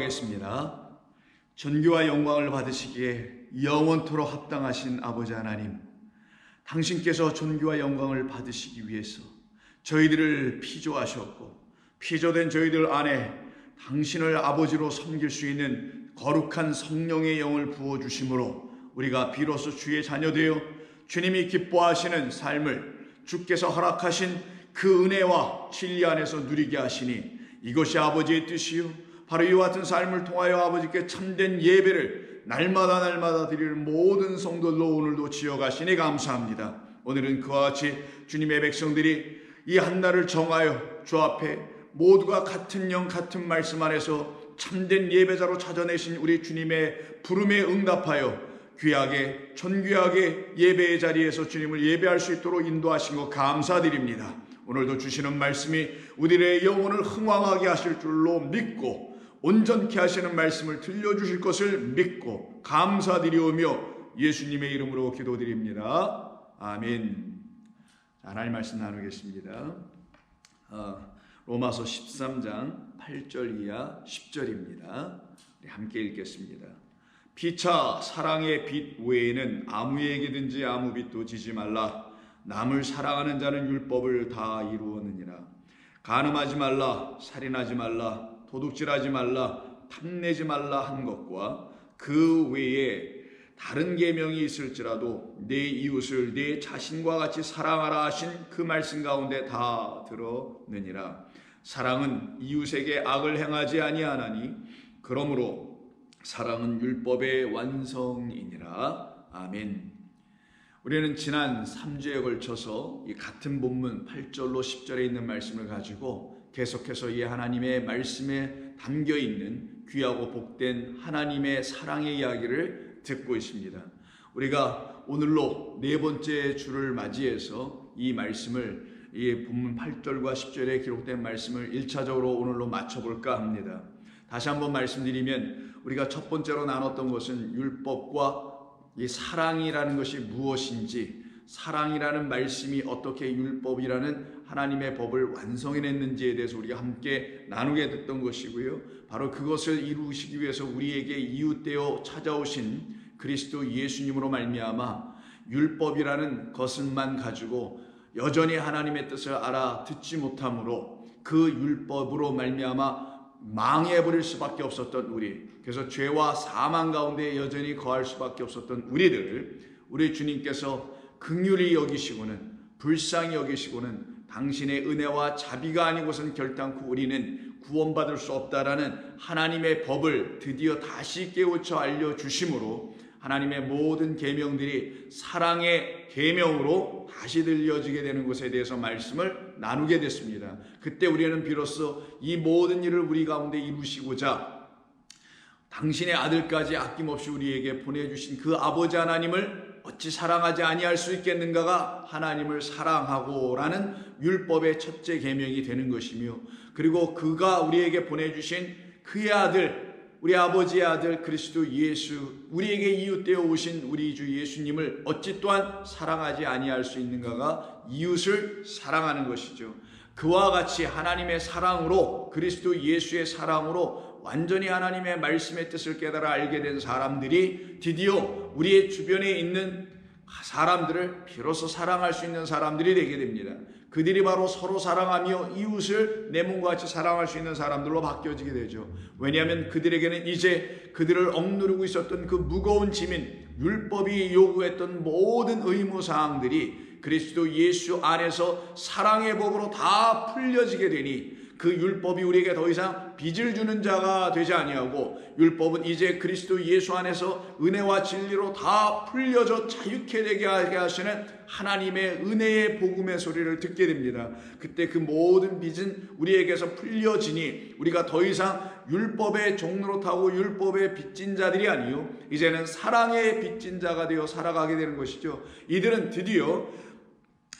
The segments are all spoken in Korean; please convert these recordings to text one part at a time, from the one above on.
기도하겠습니다. 존귀와 영광을 받으시기에 영원토록 합당하신 아버지 하나님, 당신께서 존귀와 영광을 받으시기 위해서 저희들을 피조하셨고, 피조된 저희들 안에 당신을 아버지로 섬길 수 있는 거룩한 성령의 영을 부어주심으로 우리가 비로소 주의 자녀되어 주님이 기뻐하시는 삶을 주께서 허락하신 그 은혜와 진리 안에서 누리게 하시니 이것이 아버지의 뜻이요, 바로 이와 같은 삶을 통하여 아버지께 참된 예배를 날마다 드리는 모든 성도들로 오늘도 지어가시니 감사합니다. 오늘은 그와 같이 주님의 백성들이 이 한날을 정하여 주 앞에 모두가 같은 영 같은 말씀 안에서 참된 예배자로 찾아내신 우리 주님의 부름에 응답하여 귀하게 존귀하게 예배의 자리에서 주님을 예배할 수 있도록 인도하신 것 감사드립니다. 오늘도 주시는 말씀이 우리의 영혼을 흥왕하게 하실 줄로 믿고 온전케 하시는 말씀을 들려주실 것을 믿고 감사드리오며 예수님의 이름으로 기도드립니다. 아멘. 하나님 말씀 나누겠습니다. 로마서 13장 8절 이하 10절입니다. 함께 읽겠습니다. 피차 사랑의 빛 외에는 아무에게든지 아무 빛도 지지 말라. 남을 사랑하는 자는 율법을 다 이루었느니라. 간음하지 말라, 살인하지 말라, 도둑질하지 말라, 탐내지 말라 한 것과 그 외에 다른 계명이 있을지라도 내 이웃을 내 자신과 같이 사랑하라 하신 그 말씀 가운데 다 들었느니라. 사랑은 이웃에게 악을 행하지 아니하나니 그러므로 사랑은 율법의 완성이니라. 아멘. 우리는 지난 3주에 걸쳐서 이 같은 본문 8절로 10절에 있는 말씀을 가지고 계속해서 이 하나님의 말씀에 담겨있는 귀하고 복된 하나님의 사랑의 이야기를 듣고 있습니다. 우리가 오늘로 네 번째 주를 맞이해서 이 말씀을, 이 본문 8절과 10절에 기록된 말씀을 1차적으로 오늘로 맞춰볼까 합니다. 다시 한번 말씀드리면 우리가 첫 번째로 나눴던 것은 율법과 이 사랑이라는 것이 무엇인지, 사랑이라는 말씀이 어떻게 율법이라는 하나님의 법을 완성해냈는지에 대해서 우리가 함께 나누게 됐던 것이고요. 바로 그것을 이루시기 위해서 우리에게 이웃되어 찾아오신 그리스도 예수님으로 말미암아 율법이라는 것만 가지고 여전히 하나님의 뜻을 알아듣지 못함으로 그 율법으로 말미암아 망해버릴 수밖에 없었던 우리, 그래서 죄와 사망 가운데 여전히 거할 수밖에 없었던 우리들을 우리 주님께서 긍휼히 여기시고는 불쌍히 여기시고는 당신의 은혜와 자비가 아니고선 결단코 우리는 구원받을 수 없다라는 하나님의 법을 드디어 다시 깨우쳐 알려주심으로 하나님의 모든 계명들이 사랑의 계명으로 다시 들려지게 되는 것에 대해서 말씀을 나누게 됐습니다. 그때 우리는 비로소 이 모든 일을 우리 가운데 이루시고자 당신의 아들까지 아낌없이 우리에게 보내주신 그 아버지 하나님을 어찌 사랑하지 아니할 수 있겠는가가 하나님을 사랑하고라는 율법의 첫째 계명이 되는 것이며, 그리고 그가 우리에게 보내주신 그의 아들, 우리 아버지의 아들 그리스도 예수, 우리에게 이웃되어 오신 우리 주 예수님을 어찌 또한 사랑하지 아니할 수 있는가가 이웃을 사랑하는 것이죠. 그와 같이 하나님의 사랑으로, 그리스도 예수의 사랑으로 완전히 하나님의 말씀의 뜻을 깨달아 알게 된 사람들이 드디어 우리의 주변에 있는 사람들을 비로소 사랑할 수 있는 사람들이 되게 됩니다. 그들이 바로 서로 사랑하며 이웃을 내 몸과 같이 사랑할 수 있는 사람들로 바뀌어지게 되죠. 왜냐하면 그들에게는 이제 그들을 억누르고 있었던 그 무거운 짐인 율법이 요구했던 모든 의무사항들이 그리스도 예수 안에서 사랑의 법으로 다 풀려지게 되니 그 율법이 우리에게 더 이상 빚을 주는 자가 되지 아니하고 율법은 이제 그리스도 예수 안에서 은혜와 진리로 다 풀려져 자유케 되게 하시는 하나님의 은혜의 복음의 소리를 듣게 됩니다. 그때 그 모든 빚은 우리에게서 풀려지니 우리가 더 이상 율법의 종로로 타고 율법의 빚진 자들이 아니요 이제는 사랑의 빚진 자가 되어 살아가게 되는 것이죠. 이들은 드디어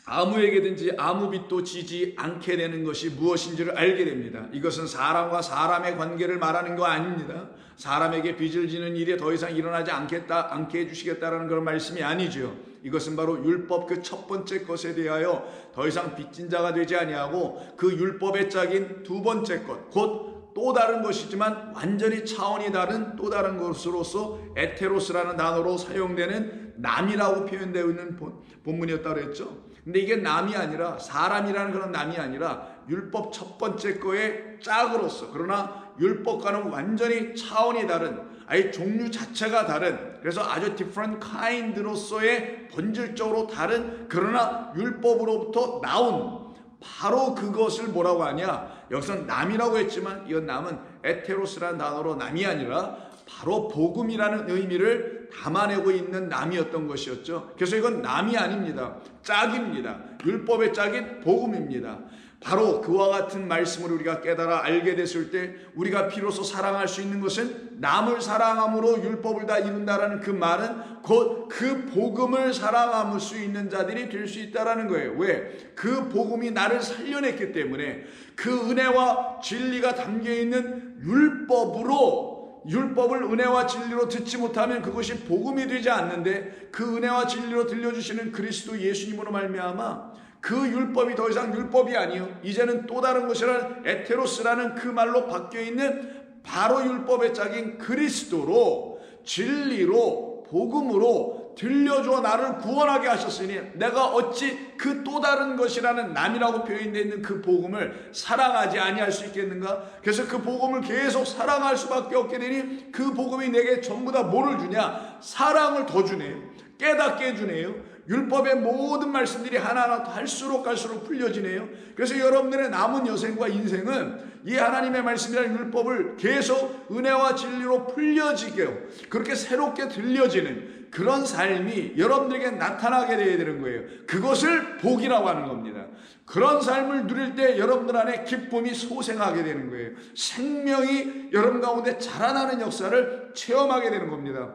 아무에게든지 아무 빚도 지지 않게 되는 것이 무엇인지를 알게 됩니다. 이것은 사람과 사람의 관계를 말하는 거 아닙니다. 사람에게 빚을 지는 일이 더 이상 일어나지 않게 해주시겠다라는 그런 말씀이 아니죠. 이것은 바로 율법 그 첫 번째 것에 대하여 더 이상 빚진 자가 되지 아니하고 그 율법의 짝인 두 번째 것, 곧 또 다른 것이지만 완전히 차원이 다른 또 다른 것으로서 에테로스라는 단어로 사용되는 남이라고 표현되어 있는 본문이었다고 그랬죠. 근데 이게 남이 아니라 사람이라는 그런 남이 아니라 율법 첫 번째 거의 짝으로서, 그러나 율법과는 완전히 차원이 다른, 아예 종류 자체가 다른, 그래서 아주 different kind로서의 본질적으로 다른, 그러나 율법으로부터 나온 바로 그것을 뭐라고 하냐, 여기서는 남이라고 했지만 이건 남은 에테로스라는 단어로 남이 아니라 바로 복음이라는 의미를 담아내고 있는 남이었던 것이었죠. 그래서 이건 남이 아닙니다. 짝입니다. 율법의 짝인 복음입니다. 바로 그와 같은 말씀을 우리가 깨달아 알게 됐을 때 우리가 비로소 사랑할 수 있는 것은 남을 사랑함으로 율법을 다 이룬다라는 그 말은 곧 그 복음을 사랑할 수 있는 자들이 될 수 있다라는 거예요. 왜? 그 복음이 나를 살려냈기 때문에 그 은혜와 진리가 담겨있는 율법을 은혜와 진리로 듣지 못하면 그것이 복음이 되지 않는데, 그 은혜와 진리로 들려주시는 그리스도 예수님으로 말미암아 그 율법이 더 이상 율법이 아니요, 이제는 또 다른 것이라는 에테로스라는 그 말로 바뀌어있는 바로 율법의 짝인 그리스도로, 진리로, 복음으로 들려주어 나를 구원하게 하셨으니 내가 어찌 그 또 다른 것이라는 남이라고 표현되어 있는 그 복음을 사랑하지 아니할 수 있겠는가? 그래서 그 복음을 계속 사랑할 수밖에 없게 되니 그 복음이 내게 전부 다 뭐를 주냐? 사랑을 더 주네요. 깨닫게 해주네요. 율법의 모든 말씀들이 하나하나 갈수록 풀려지네요. 그래서 여러분들의 남은 여생과 인생은 이 하나님의 말씀이라는 율법을 계속 은혜와 진리로 풀려지게, 그렇게 새롭게 들려지는 그런 삶이 여러분들에게 나타나게 되어야 되는 거예요. 그것을 복이라고 하는 겁니다. 그런 삶을 누릴 때 여러분들 안에 기쁨이 소생하게 되는 거예요. 생명이 여러분 가운데 자라나는 역사를 체험하게 되는 겁니다.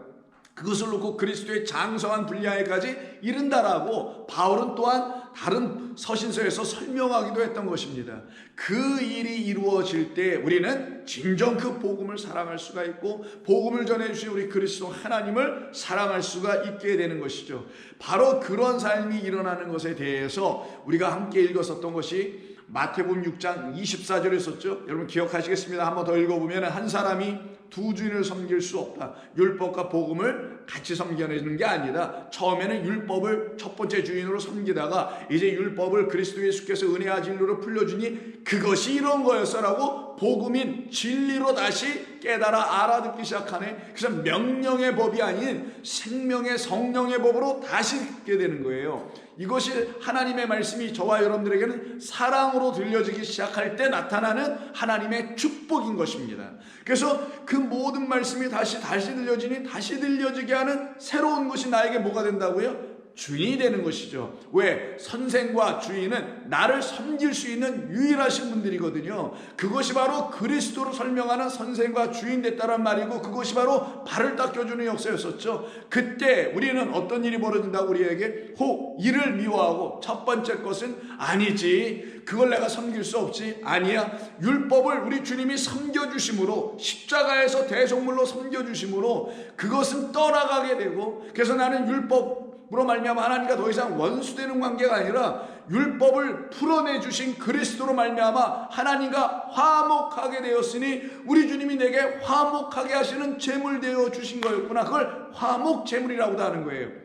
그것을 놓고 그리스도의 장성한 분량에까지 이른다라고 바울은 또한 다른 서신서에서 설명하기도 했던 것입니다. 그 일이 이루어질 때 우리는 진정 그 복음을 사랑할 수가 있고 복음을 전해주신 우리 그리스도 하나님을 사랑할 수가 있게 되는 것이죠. 바로 그런 삶이 일어나는 것에 대해서 우리가 함께 읽었었던 것이 마태복음 6장 24절에 있었죠. 여러분 기억하시겠습니다. 한번 더 읽어보면 한 사람이 두 주인을 섬길 수 없다. 율법과 복음을 같이 섬겨내는 게 아니라 처음에는 율법을 첫 번째 주인으로 섬기다가 이제 율법을 그리스도 예수께서 은혜와 진리로 풀려주니 그것이 이런 거였어라고 복음인 진리로 다시 깨달아 알아듣기 시작하네. 그래서 명령의 법이 아닌 생명의 성령의 법으로 다시 듣게 되는 거예요. 이것이 하나님의 말씀이 저와 여러분들에게는 사랑으로 들려지기 시작할 때 나타나는 하나님의 축복인 것입니다. 그래서 그 모든 말씀이 다시 들려지니 다시 들려지게 하는 새로운 것이 나에게 뭐가 된다고요? 주인이 되는 것이죠. 왜? 선생과 주인은 나를 섬길 수 있는 유일하신 분들이거든요. 그것이 바로 그리스도로 설명하는 선생과 주인 됐다란 말이고 그것이 바로 발을 닦여주는 역사였었죠. 그때 우리는 어떤 일이 벌어진다고 우리에게 이를 미워하고 첫 번째 것은 아니지 그걸 내가 섬길 수 없지. 아니야. 율법을 우리 주님이 섬겨주심으로 십자가에서 대속물로 섬겨주심으로 그것은 떠나가게 되고 그래서 나는 율법으로 말미암아 하나님과 더 이상 원수되는 관계가 아니라 율법을 풀어내주신 그리스도로 말미암아 하나님과 화목하게 되었으니 우리 주님이 내게 화목하게 하시는 제물 되어 주신 거였구나. 그걸 화목 제물이라고도 하는 거예요.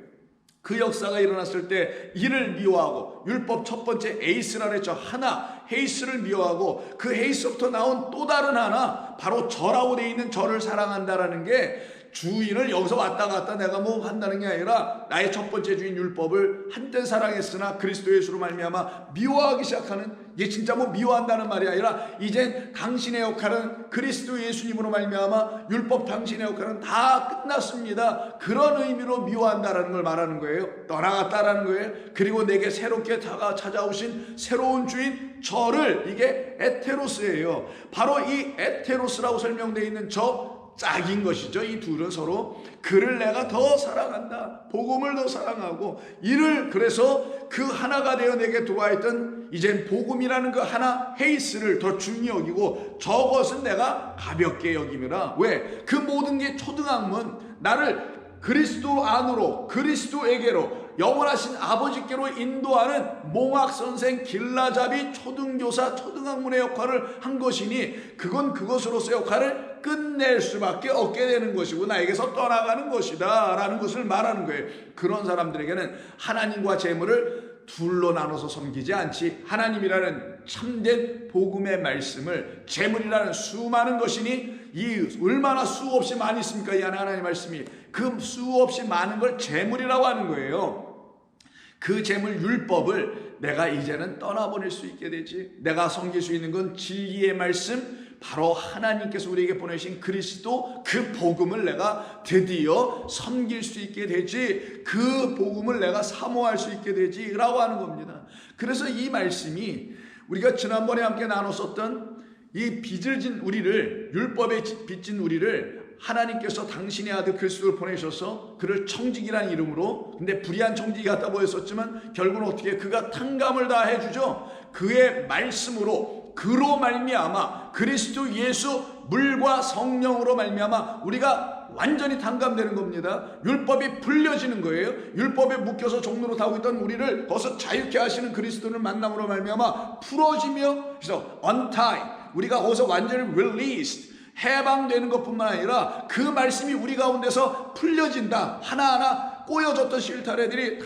그 역사가 일어났을 때 이를 미워하고 율법 첫 번째 에이스라 그랬죠. 하나 헤이스를 미워하고 그 헤이스부터 나온 또 다른 하나 바로 저라고 되어 있는 저를 사랑한다라는 게 주인을 여기서 왔다 갔다 내가 뭐 한다는 게 아니라 나의 첫 번째 주인 율법을 한때 사랑했으나 그리스도 예수로 말미암아 미워하기 시작하는, 이게 진짜 뭐 미워한다는 말이 아니라 이젠 당신의 역할은 그리스도 예수님으로 말미암아 율법 당신의 역할은 다 끝났습니다. 그런 의미로 미워한다라는 걸 말하는 거예요. 떠나갔다라는 거예요. 그리고 내게 새롭게 찾아오신 새로운 주인 저를, 이게 에테로스예요. 바로 이 에테로스라고 설명되어 있는 저 짝인 것이죠. 이 둘은 서로 그를 내가 더 사랑한다. 복음을 더 사랑하고 이를 그래서 그 하나가 되어 내게 들어와 있던 이젠 복음이라는 그 하나 헤이스를 더 중히 여기고 저것은 내가 가볍게 여기느라. 왜? 그 모든 게 초등학문 나를 그리스도 안으로 그리스도에게로 영원하신 아버지께로 인도하는 몽학선생, 길라잡이, 초등교사, 초등학문의 역할을 한 것이니 그건 그것으로서 역할을 끝낼 수밖에 없게 되는 것이고 나에게서 떠나가는 것이다 라는 것을 말하는 거예요. 그런 사람들에게는 하나님과 재물을 둘로 나눠서 섬기지 않지, 하나님이라는 참된 복음의 말씀을 재물이라는 수많은 것이니 이 얼마나 수없이 많이 있습니까? 이 안에 하나님 말씀이 그 수없이 많은 걸 재물이라고 하는 거예요. 그 재물 율법을 내가 이제는 떠나보낼 수 있게 되지. 내가 섬길 수 있는 건 진리의 말씀, 바로 하나님께서 우리에게 보내신 그리스도, 그 복음을 내가 드디어 섬길 수 있게 되지. 그 복음을 내가 사모할 수 있게 되지 라고 하는 겁니다. 그래서 이 말씀이 우리가 지난번에 함께 나눴었던 이 빚을 진 우리를, 율법에 빚진 우리를 하나님께서 당신의 아들 그리스도를 보내셔서 그를 청지기라는 이름으로, 근데 불의한 청지기 같다 보였었지만 결국은 어떻게 그가 탕감을 다 해주죠. 그의 말씀으로, 그로 말미암아 그리스도 예수 물과 성령으로 말미암아 우리가 완전히 탕감되는 겁니다. 율법이 풀려지는 거예요. 율법에 묶여서 종로로 타고 있던 우리를 거기서 자유케 하시는 그리스도를 만남으로 말미암아 풀어지며, 그래서 untie, 우리가 거기서 완전히 released, 해방되는 것뿐만 아니라 그 말씀이 우리 가운데서 풀려진다. 하나하나 꼬여졌던 실타래들이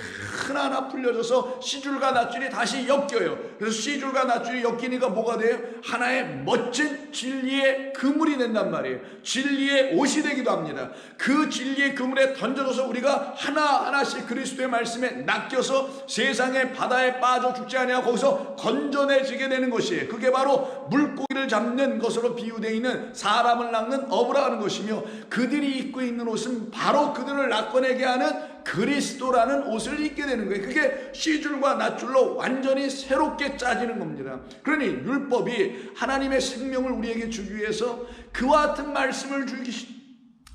하나하나 풀려져서 C줄과 낫줄이 다시 엮여요. 그래서 C줄과 낫줄이 엮이니까 뭐가 돼요? 하나의 멋진 진리의 그물이 된단 말이에요. 진리의 옷이 되기도 합니다. 그 진리의 그물에 던져져서 우리가 하나하나씩 그리스도의 말씀에 낚여서 세상의 바다에 빠져 죽지 아니하고 거기서 건져내지게 되는 것이에요. 그게 바로 물고기를 잡는 것으로 비유되어 있는 사람을 낚는 어부라 하는 것이며, 그들이 입고 있는 옷은 바로 그들을 낚아내게 하는 그리스도라는 옷을 입게 되는 거예요. 그게 C줄과 낫줄로 완전히 새롭게 짜지는 겁니다. 그러니 율법이 하나님의 생명을 우리에게 주기 위해서 그와 같은 말씀을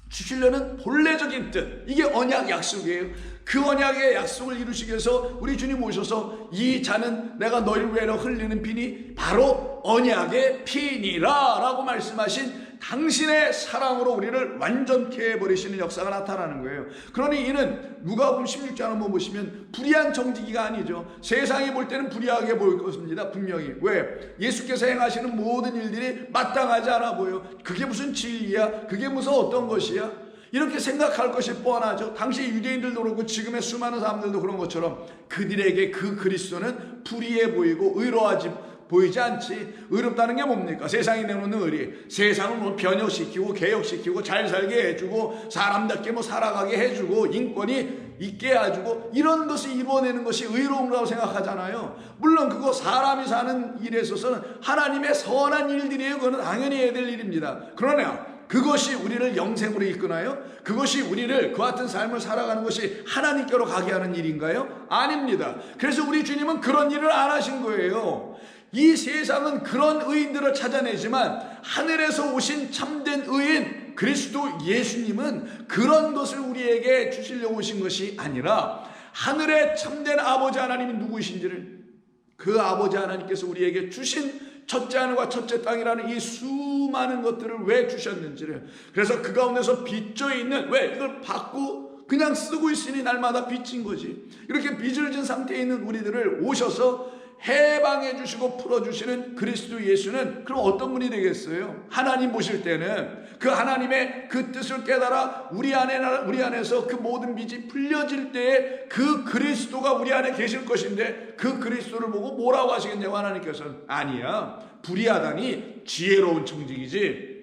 주시려는 본래적인 뜻, 이게 언약 약속이에요. 그 언약의 약속을 이루시기 위해서 우리 주님 오셔서 이 잔은 내가 너희를 위하여 흘리는 피니 바로 언약의 피니라 라고 말씀하신 당신의 사랑으로 우리를 완전케 해버리시는 역사가 나타나는 거예요. 그러니 이는 누가복음 16장 한번 보시면 불의한 청지기가 아니죠. 세상이 볼 때는 불의하게 보일 것입니다. 분명히. 왜? 예수께서 행하시는 모든 일들이 마땅하지 않아 보여. 그게 무슨 진리야? 그게 무슨 어떤 것이야? 이렇게 생각할 것이 뻔하죠. 당시 유대인들도 그렇고 지금의 수많은 사람들도 그런 것처럼 그들에게 그 그리스도는 불의해 보이고 보이지 않지. 의롭다는 게 뭡니까? 세상이 내놓는 의리. 세상을 뭐 변혁시키고 개혁시키고 잘 살게 해주고 사람답게 뭐 살아가게 해주고 인권이 있게 해주고 이런 것을 이루어내는 것이 의로움이라고 생각하잖아요. 물론 그거 사람이 사는 일에 있어서는 하나님의 선한 일들이에요. 그거는 당연히 해야 될 일입니다. 그러나 그것이 우리를 영생으로 이끄나요? 그것이 우리를 그 같은 삶을 살아가는 것이 하나님께로 가게 하는 일인가요? 아닙니다. 그래서 우리 주님은 그런 일을 안 하신 거예요. 이 세상은 그런 의인들을 찾아내지만 하늘에서 오신 참된 의인 그리스도 예수님은 그런 것을 우리에게 주시려고 오신 것이 아니라 하늘의 참된 아버지 하나님이 누구이신지를, 그 아버지 하나님께서 우리에게 주신 첫째 하늘과 첫째 땅이라는 이 수많은 것들을 왜 주셨는지를, 그래서 그 가운데서 빚져 있는, 왜 이걸 받고 그냥 쓰고 있으니 날마다 빚진 거지. 이렇게 빚을 진 상태에 있는 우리들을 오셔서 해방해 주시고 풀어주시는 그리스도 예수는 그럼 어떤 분이 되겠어요? 하나님 보실 때는 그 하나님의 그 뜻을 깨달아 우리 안에서 그 모든 빚이 풀려질 때에 그 그리스도가 우리 안에 계실 것인데, 그 그리스도를 보고 뭐라고 하시겠냐고 하나님께서는 아니야, 불의하다니 지혜로운 청지기지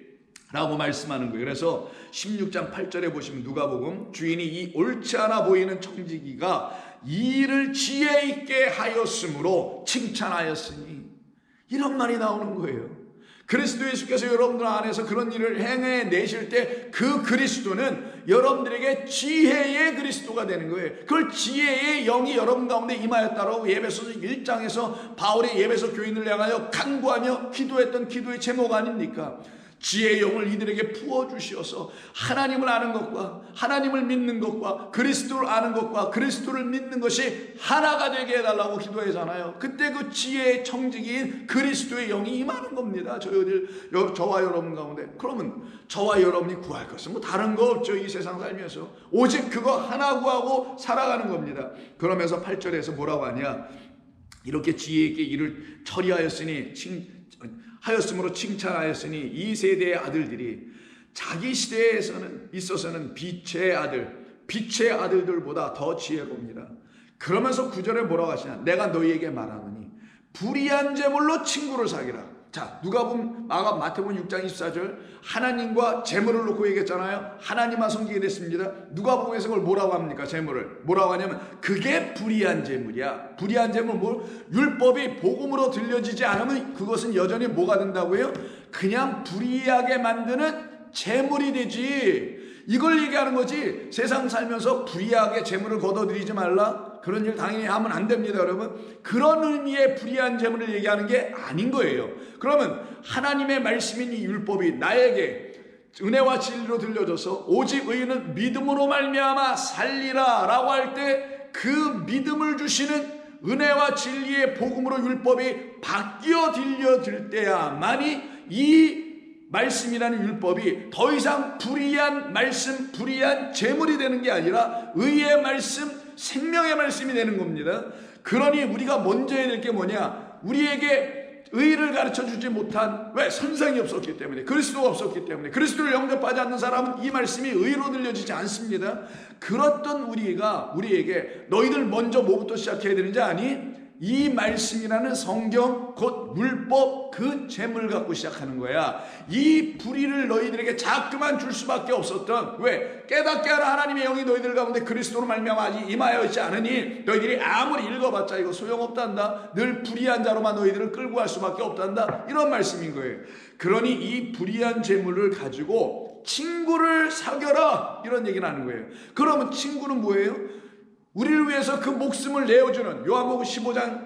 라고 말씀하는 거예요. 그래서 16장 8절에 보시면 누가복음, 주인이 이 옳지 않아 보이는 청지기가 이 일을 지혜 있게 하였으므로 칭찬하였으니, 이런 말이 나오는 거예요. 그리스도 예수께서 여러분들 안에서 그런 일을 행해내실 때 그 그리스도는 여러분들에게 지혜의 그리스도가 되는 거예요. 그걸 지혜의 영이 여러분 가운데 임하였다라고 에베소서 1장에서 바울의 에베소 교인을 향하여 간구하며 기도했던 기도의 제목 아닙니까? 지혜의 영을 이들에게 부어주시어서 하나님을 아는 것과 하나님을 믿는 것과 그리스도를 아는 것과 그리스도를 믿는 것이 하나가 되게 해달라고 기도하잖아요. 그때 그 지혜의 청지기인 그리스도의 영이 임하는 겁니다. 저와 여러분 가운데. 그러면 저와 여러분이 구할 것은 뭐 다른 거 없죠. 이 세상 살면서 오직 그거 하나 구하고 살아가는 겁니다. 그러면서 8절에서 뭐라고 하냐, 이렇게 지혜 있게 일을 처리하였으니 하였으므로 칭찬하였으니 이 세대의 아들들이 자기 시대에서는 있어서는 빛의 아들들보다 더 지혜롭니다. 그러면서 9절에 뭐라고 하시냐, 내가 너희에게 말하노니 불의한 제물로 친구를 사귀라. 자, 마태복음 6장 24절 하나님과 재물을 놓고 얘기했잖아요. 하나님만 섬기게 됐습니다. 누가복음에서 그걸 뭐라고 합니까? 재물을 뭐라고 하냐면 그게 불의한 제물이야. 불의한 제물, 율법이 복음으로 들려지지 않으면 그것은 여전히 뭐가 된다고요? 그냥 불의하게 만드는 제물이 되지. 이걸 얘기하는 거지. 세상 살면서 불의하게 재물을 거둬들이지 말라, 그런 일 당연히 하면 안 됩니다, 여러분. 그런 의미의 불의한 재물을 얘기하는 게 아닌 거예요. 그러면 하나님의 말씀인 이 율법이 나에게 은혜와 진리로 들려줘서 오직 의인은 믿음으로 말미암아 살리라 라고 할 때 그 믿음을 주시는 은혜와 진리의 복음으로 율법이 바뀌어 들려질 때야만이 이 말씀이라는 율법이 더 이상 불의한 말씀, 불의한 제물이 되는 게 아니라 의의 말씀, 생명의 말씀이 되는 겁니다. 그러니 우리가 먼저 해야 될 게 뭐냐, 우리에게 의를 가르쳐 주지 못한, 왜? 선상이 없었기 때문에, 그리스도가 없었기 때문에, 그리스도를 영접하지 않는 사람은 이 말씀이 의로 들려지지 않습니다. 그렇던 우리에게 너희들 먼저 뭐부터 시작해야 되는지 아니? 이 말씀이라는 성경, 곧 율법, 그 재물을 갖고 시작하는 거야. 이 불의를 너희들에게 자꾸만 줄 수밖에 없었던, 왜? 깨닫게 하라. 하나님의 영이 너희들 가운데 그리스도로 말미암아 아직 임하여 있지 않으니 너희들이 아무리 읽어봤자 이거 소용없단다. 늘 불의한 자로만 너희들을 끌고 갈 수밖에 없단다. 이런 말씀인 거예요. 그러니 이 불의한 재물을 가지고 친구를 사귀어라, 이런 얘기를 하는 거예요. 그러면 친구는 뭐예요? 우리를 위해서 그 목숨을 내어주는, 요한복음 15장에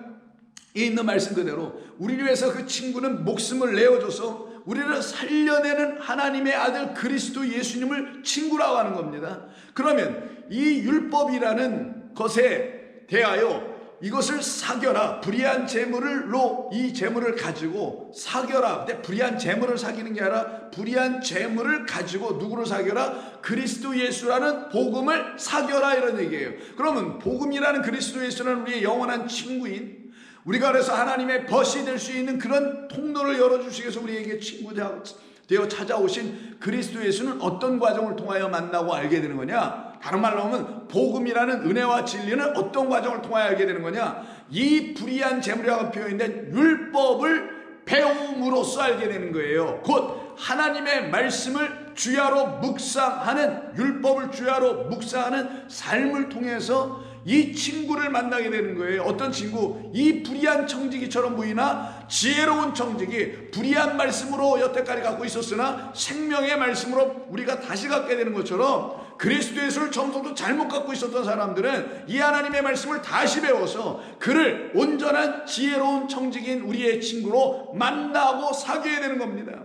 있는 말씀 그대로 우리를 위해서 그 친구는 목숨을 내어줘서 우리를 살려내는 하나님의 아들 그리스도 예수님을 친구라고 하는 겁니다. 그러면 이 율법이라는 것에 대하여 이것을 사겨라, 불의한 재물로 이 재물을 가지고 사겨라. 근데 불의한 재물을 사기는 게 아니라 불의한 재물을 가지고 누구를 사겨라? 그리스도 예수라는 복음을 사겨라, 이런 얘기예요. 그러면 복음이라는 그리스도 예수라는 우리의 영원한 친구인, 우리가 그래서 하나님의 벗이 될 수 있는 그런 통로를 열어주시기 위해서 우리에게 친구 되어 찾아오신 그리스도 예수는 어떤 과정을 통하여 만나고 알게 되는 거냐? 다른 말로 하면 복음이라는 은혜와 진리는 어떤 과정을 통하여 알게 되는 거냐? 이 불의한 재물이라고 표현된 율법을 배움으로써 알게 되는 거예요. 곧 하나님의 말씀을 주야로 묵상하는, 율법을 주야로 묵상하는 삶을 통해서 이 친구를 만나게 되는 거예요. 어떤 친구? 이 불의한 청지기처럼 보이나 지혜로운 청지기, 불의한 말씀으로 여태까지 갖고 있었으나 생명의 말씀으로 우리가 다시 갖게 되는 것처럼 그리스도 예수를 처음부터 잘못 갖고 있었던 사람들은 이 하나님의 말씀을 다시 배워서 그를 온전한 지혜로운 청지기인 우리의 친구로 만나고 사귀어야 되는 겁니다.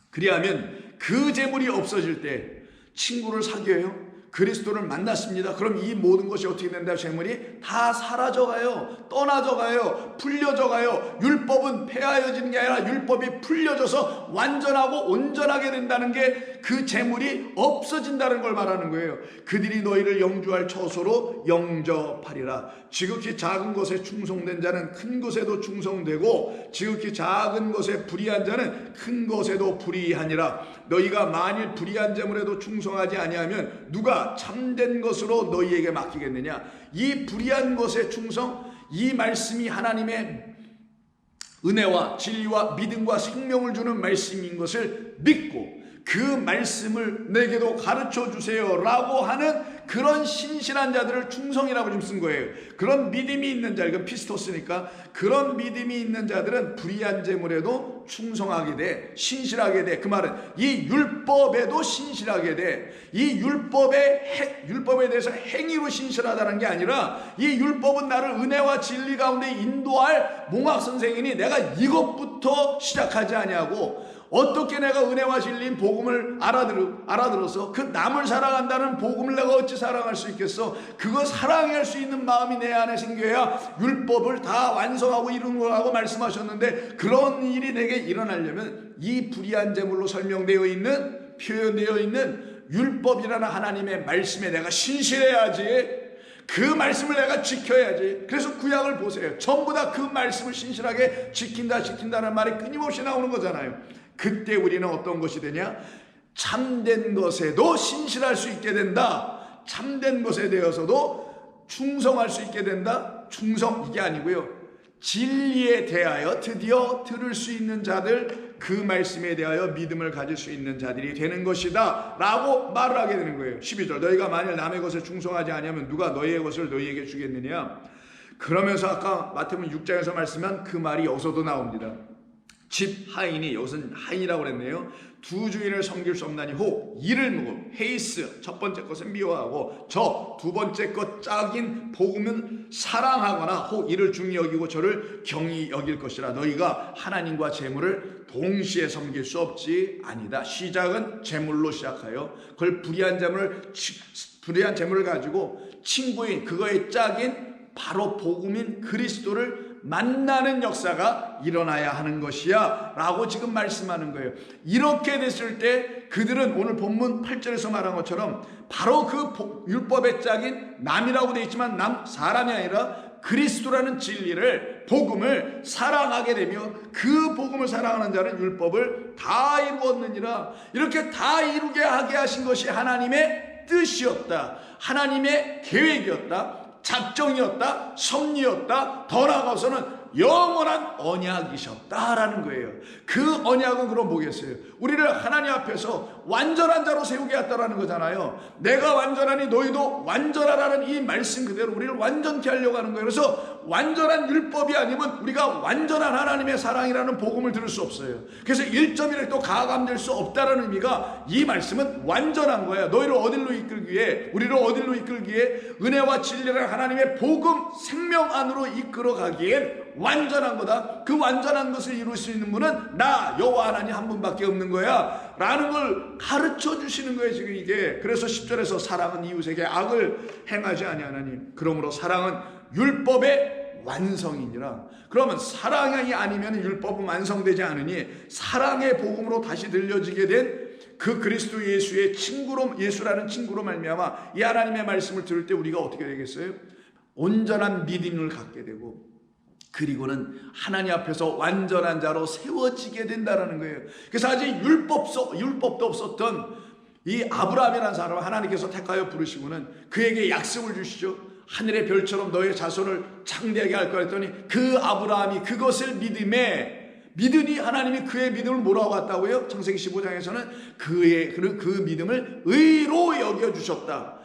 그리하면 그 재물이 없어질 때 친구를 사귀어요. 그리스도를 만났습니다. 그럼 이 모든 것이 어떻게 된다? 재물이 다 사라져가요. 떠나져가요. 풀려져가요. 율법은 폐하여지는 게 아니라 율법이 풀려져서 완전하고 온전하게 된다는 게 그 재물이 없어진다는 걸 말하는 거예요. 그들이 너희를 영주할 처소로 영접하리라. 지극히 작은 것에 충성된 자는 큰 것에도 충성되고 지극히 작은 것에 불의한 자는 큰 것에도 불의하니라. 너희가 만일 불의한 재물에도 충성하지 아니하면 누가 참된 것으로 너희에게 맡기겠느냐? 이 불의한 것에 충성, 이 말씀이 하나님의 은혜와 진리와 믿음과 생명을 주는 말씀인 것을 믿고 그 말씀을 내게도 가르쳐 주세요 라고 하는 그런 신실한 자들을 충성이라고 좀 쓴 거예요. 그런 믿음이 있는 자, 이건 피스토스니까 그런 믿음이 있는 자들은 불의한 재물에도 충성하게 돼, 신실하게 돼. 그 말은 이 율법에도 신실하게 돼. 이 율법에 대해서 행위로 신실하다는 게 아니라 이 율법은 나를 은혜와 진리 가운데 인도할 몽학 선생이니 내가 이것부터 시작하지 아니하고 어떻게 내가 은혜와 진리인 복음을 알아들어서 그 남을 사랑한다는 복음을 내가 어찌 사랑할 수 있겠어? 그거 사랑할 수 있는 마음이 내 안에 생겨야 율법을 다 완성하고 이루는 거라고 말씀하셨는데, 그런 일이 내게 일어나려면 이 불의한 제물로 설명되어 있는, 표현되어 있는 율법이라는 하나님의 말씀에 내가 신실해야지. 그 말씀을 내가 지켜야지. 그래서 구약을 보세요. 전부 다 그 말씀을 신실하게 지킨다는 말이 끊임없이 나오는 거잖아요. 그때 우리는 어떤 것이 되냐? 참된 것에도 신실할 수 있게 된다. 참된 것에 대해서도 충성할 수 있게 된다. 충성, 이게 아니고요, 진리에 대하여 드디어 들을 수 있는 자들, 그 말씀에 대하여 믿음을 가질 수 있는 자들이 되는 것이다 라고 말을 하게 되는 거예요. 12절, 너희가 만일 남의 것에 충성하지 아니하면 누가 너희의 것을 너희에게 주겠느냐. 그러면서 아까 마태복음 6장에서 말씀한 그 말이 여기서도 나옵니다. 집 하인이, 이것은 하인이라고 그랬네요. 두 주인을 섬길 수 없나니 혹 이를 묵음, 헤이스, 첫 번째 것은 미워하고 저 두 번째 것 짝인 복음은 사랑하거나 혹 이를 중히 여기고 저를 경히 여길 것이라. 너희가 하나님과 재물을 동시에 섬길 수 없지 아니다. 시작은 재물로 시작하여 그걸 불의한 재물을 가지고 친구인, 그거의 짝인 바로 복음인 그리스도를 만나는 역사가 일어나야 하는 것이야 라고 지금 말씀하는 거예요. 이렇게 됐을 때 그들은 오늘 본문 8절에서 말한 것처럼 바로 그 율법의 짝인 남이라고 되어 있지만 남, 사람이 아니라 그리스도라는 진리를, 복음을 사랑하게 되며 그 복음을 사랑하는 자는 율법을 다 이루었느니라. 이렇게 다 이루게 하게 하신 것이 하나님의 뜻이었다. 하나님의 계획이었다. 작정이었다. 섭리였다. 더 나아가서는 영원한 언약이셨다라는 거예요. 그 언약은 그럼 뭐겠어요? 우리를 하나님 앞에서 완전한 자로 세우게 했다라는 거잖아요. 내가 완전하니 너희도 완전하라는 이 말씀 그대로 우리를 완전케 하려고 하는 거예요. 그래서 완전한 율법이 아니면 우리가 완전한 하나님의 사랑이라는 복음을 들을 수 없어요. 그래서 1.1을 또 가감될 수 없다라는 의미가, 이 말씀은 완전한 거예요. 너희를 어디로 이끌기 위해, 우리를 어디로 이끌기 위해 은혜와 진리라는 하나님의 복음 생명 안으로 이끌어가기엔 완전한 거다. 그 완전한 것을 이룰 수 있는 분은 나 여호와 하나님 한 분밖에 없는 거야 라는 걸 가르쳐 주시는 거예요 지금 이게. 그래서 10절에서 사랑은 이웃에게 악을 행하지 아니하나니 그러므로 사랑은 율법의 완성이니라. 그러면 사랑이 아니면 율법은 완성되지 않으니 사랑의 복음으로 다시 들려지게 된 그 그리스도 예수의 친구로, 예수라는 친구로 말미암아 이 하나님의 말씀을 들을 때 우리가 어떻게 되겠어요? 온전한 믿음을 갖게 되고, 그리고는 하나님 앞에서 완전한 자로 세워지게 된다는 거예요. 그래서 아직 율법도 없었던 이 아브라함이라는 사람을 하나님께서 택하여 부르시고는 그에게 약속을 주시죠. 하늘의 별처럼 너의 자손을 창대하게 할 거라 했더니 그 아브라함이 그것을 믿으니 하나님이 그의 믿음을 뭐라고 했다고요? 창세기 15장에서는 그 믿음을 의로 여겨주셨다.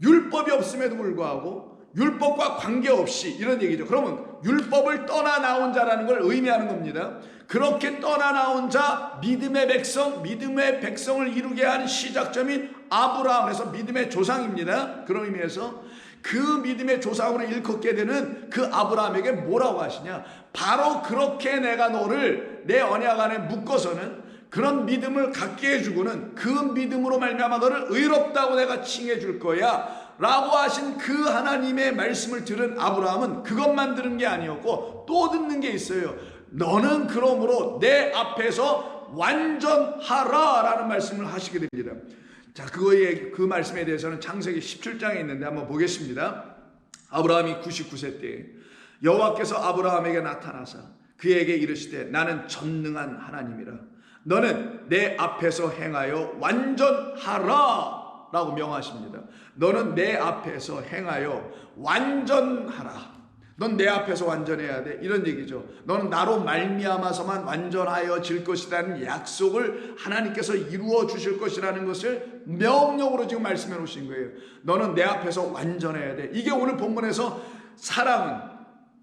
율법이 없음에도 불구하고 율법과 관계없이, 이런 얘기죠. 그러면 율법을 떠나 나온 자라는 걸 의미하는 겁니다. 그렇게 떠나 나온 자, 믿음의 백성을 이루게 한 시작점인 아브라함에서 믿음의 조상입니다. 그런 의미에서 그 믿음의 조상으로 일컫게 되는 그 아브라함에게 뭐라고 하시냐? 바로 그렇게 내가 너를 내 언약 안에 묶어서는 그런 믿음을 갖게 해주고는 그 믿음으로 말미암아 너를 의롭다고 내가 칭해 줄 거야 라고 하신 그 하나님의 말씀을 들은 아브라함은 그것만 들은 게 아니었고 또 듣는 게 있어요. 너는 그러므로 내 앞에서 완전하라 라는 말씀을 하시게 됩니다. 자, 그 말씀에 대해서는 창세기 17장에 있는데 한번 보겠습니다. 아브라함이 99세 때 여호와께서 아브라함에게 나타나사 그에게 이르시되 나는 전능한 하나님이라. 너는 내 앞에서 행하여 완전하라 라고 명하십니다. 너는 내 앞에서 행하여 완전하라. 넌 내 앞에서 완전해야 돼. 이런 얘기죠. 너는 나로 말미암아서만 완전하여질 것이라는 약속을 하나님께서 이루어 주실 것이라는 것을 명령으로 지금 말씀해 놓으신 거예요. 너는 내 앞에서 완전해야 돼. 이게 오늘 본문에서 사랑은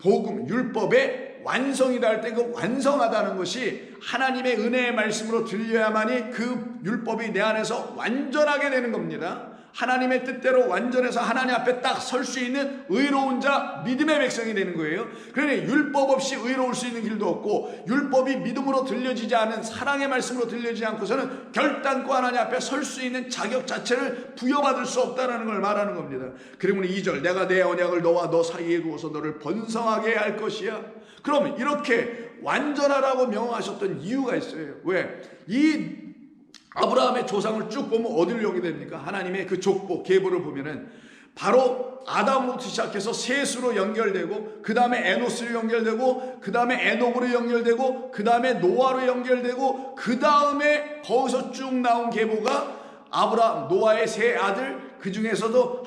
복음, 율법의 완성이다 할 때 그 완성하다는 것이 하나님의 은혜의 말씀으로 들려야만이 그 율법이 내 안에서 완전하게 되는 겁니다. 하나님의 뜻대로 완전해서 하나님 앞에 딱 설 수 있는 의로운 자, 믿음의 백성이 되는 거예요. 그러니 율법 없이 의로울 수 있는 길도 없고, 율법이 믿음으로 들려지지 않은 사랑의 말씀으로 들려지지 않고서는 결단코 하나님 앞에 설 수 있는 자격 자체를 부여받을 수 없다는 걸 말하는 겁니다. 그러면 2절, 내가 내 언약을 너와 너 사이에 두어서 너를 번성하게 할 것이야. 그러면 이렇게 완전하라고 명하셨던 이유가 있어요. 왜? 이 아브라함의 조상을 쭉 보면 어디를 여기 됩니까? 하나님의 그 족보, 계보를 보면은 바로 아담으로부터 시작해서 셋으로 연결되고, 그 다음에 에노스로 연결되고, 그 다음에 에녹으로 연결되고, 그 다음에 노아로 연결되고, 그 다음에 거기서 쭉 나온 계보가 아브라함, 노아의 세 아들, 그 중에서도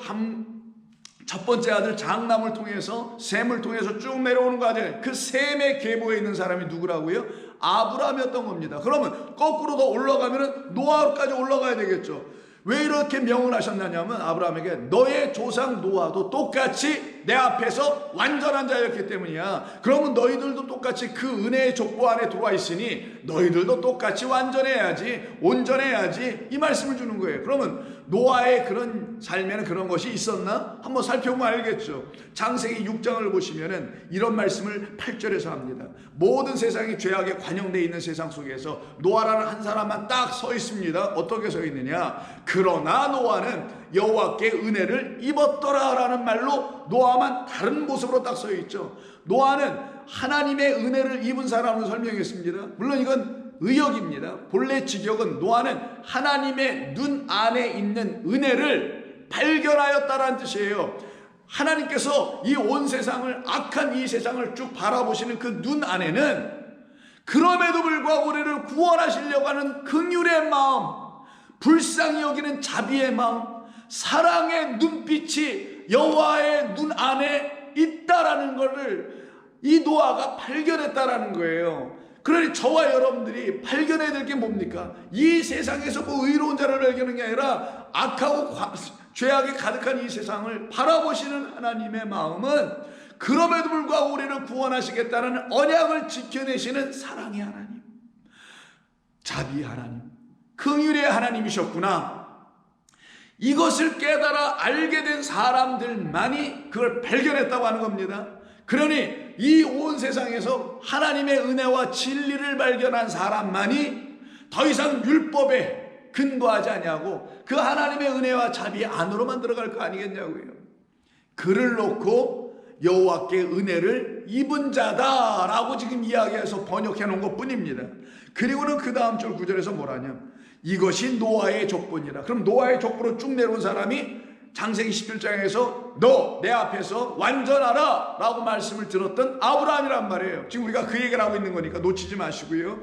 첫 번째 아들 장남을 통해서, 셈을 통해서 쭉 내려오는 과정, 그 셈의 계보에 있는 사람이 누구라고요? 아브라함이었던 겁니다. 그러면 거꾸로 더 올라가면 노아까지 올라가야 되겠죠. 왜 이렇게 명을 하셨느냐면, 아브라함에게 너의 조상 노아도 똑같이 내 앞에서 완전한 자였기 때문이야. 그러면 너희들도 똑같이 그 은혜의 족보 안에 들어와 있으니 너희들도 똑같이 완전해야지, 온전해야지, 이 말씀을 주는 거예요. 그러면 노아의 그런 삶에는 그런 것이 있었나? 한번 살펴보면 알겠죠. 창세기 6장을 보시면은 이런 말씀을 8절에서 합니다. 모든 세상이 죄악에 관영되어 있는 세상 속에서 노아라는 한 사람만 딱 서 있습니다. 어떻게 서 있느냐? 그러나 노아는 여호와께 은혜를 입었더라라는 말로 노아만 다른 모습으로 딱 서 있죠. 노아는 하나님의 은혜를 입은 사람으로 설명했습니다. 물론 이건 의역입니다. 본래 직역은 노아는 하나님의 눈 안에 있는 은혜를 발견하였다라는 뜻이에요. 하나님께서 이 온 세상을, 악한 이 세상을 쭉 바라보시는 그 눈 안에는 그럼에도 불구하고 우리를 구원하시려고 하는 긍휼의 마음, 불쌍히 여기는 자비의 마음, 사랑의 눈빛이 여호와의 눈 안에 있다라는 것을 이 노아가 발견했다라는 거예요. 그러니 저와 여러분들이 발견해야 될 게 뭡니까? 이 세상에서 뭐 의로운 자를 발견하는 게 아니라 악하고 죄악이 가득한 이 세상을 바라보시는 하나님의 마음은 그럼에도 불구하고 우리를 구원하시겠다는 언약을 지켜내시는 사랑의 하나님, 자비의 하나님, 긍휼의 하나님이셨구나. 이것을 깨달아 알게 된 사람들만이 그걸 발견했다고 하는 겁니다. 그러니 이 온 세상에서 하나님의 은혜와 진리를 발견한 사람만이 더 이상 율법에 근거하지 않냐고, 그 하나님의 은혜와 자비 안으로만 들어갈 거 아니겠냐고요. 그를 놓고 여호와께 은혜를 입은 자다라고 지금 이야기해서 번역해 놓은 것 뿐입니다. 그리고는 그 다음 절 9절에서 뭐라냐, 이것이 노아의 족보니라. 그럼 노아의 족보로 쭉 내려온 사람이 창세기 17장에서 너 내 앞에서 완전하라 라고 말씀을 들었던 아브라함이란 말이에요. 지금 우리가 그 얘기를 하고 있는 거니까 놓치지 마시고요.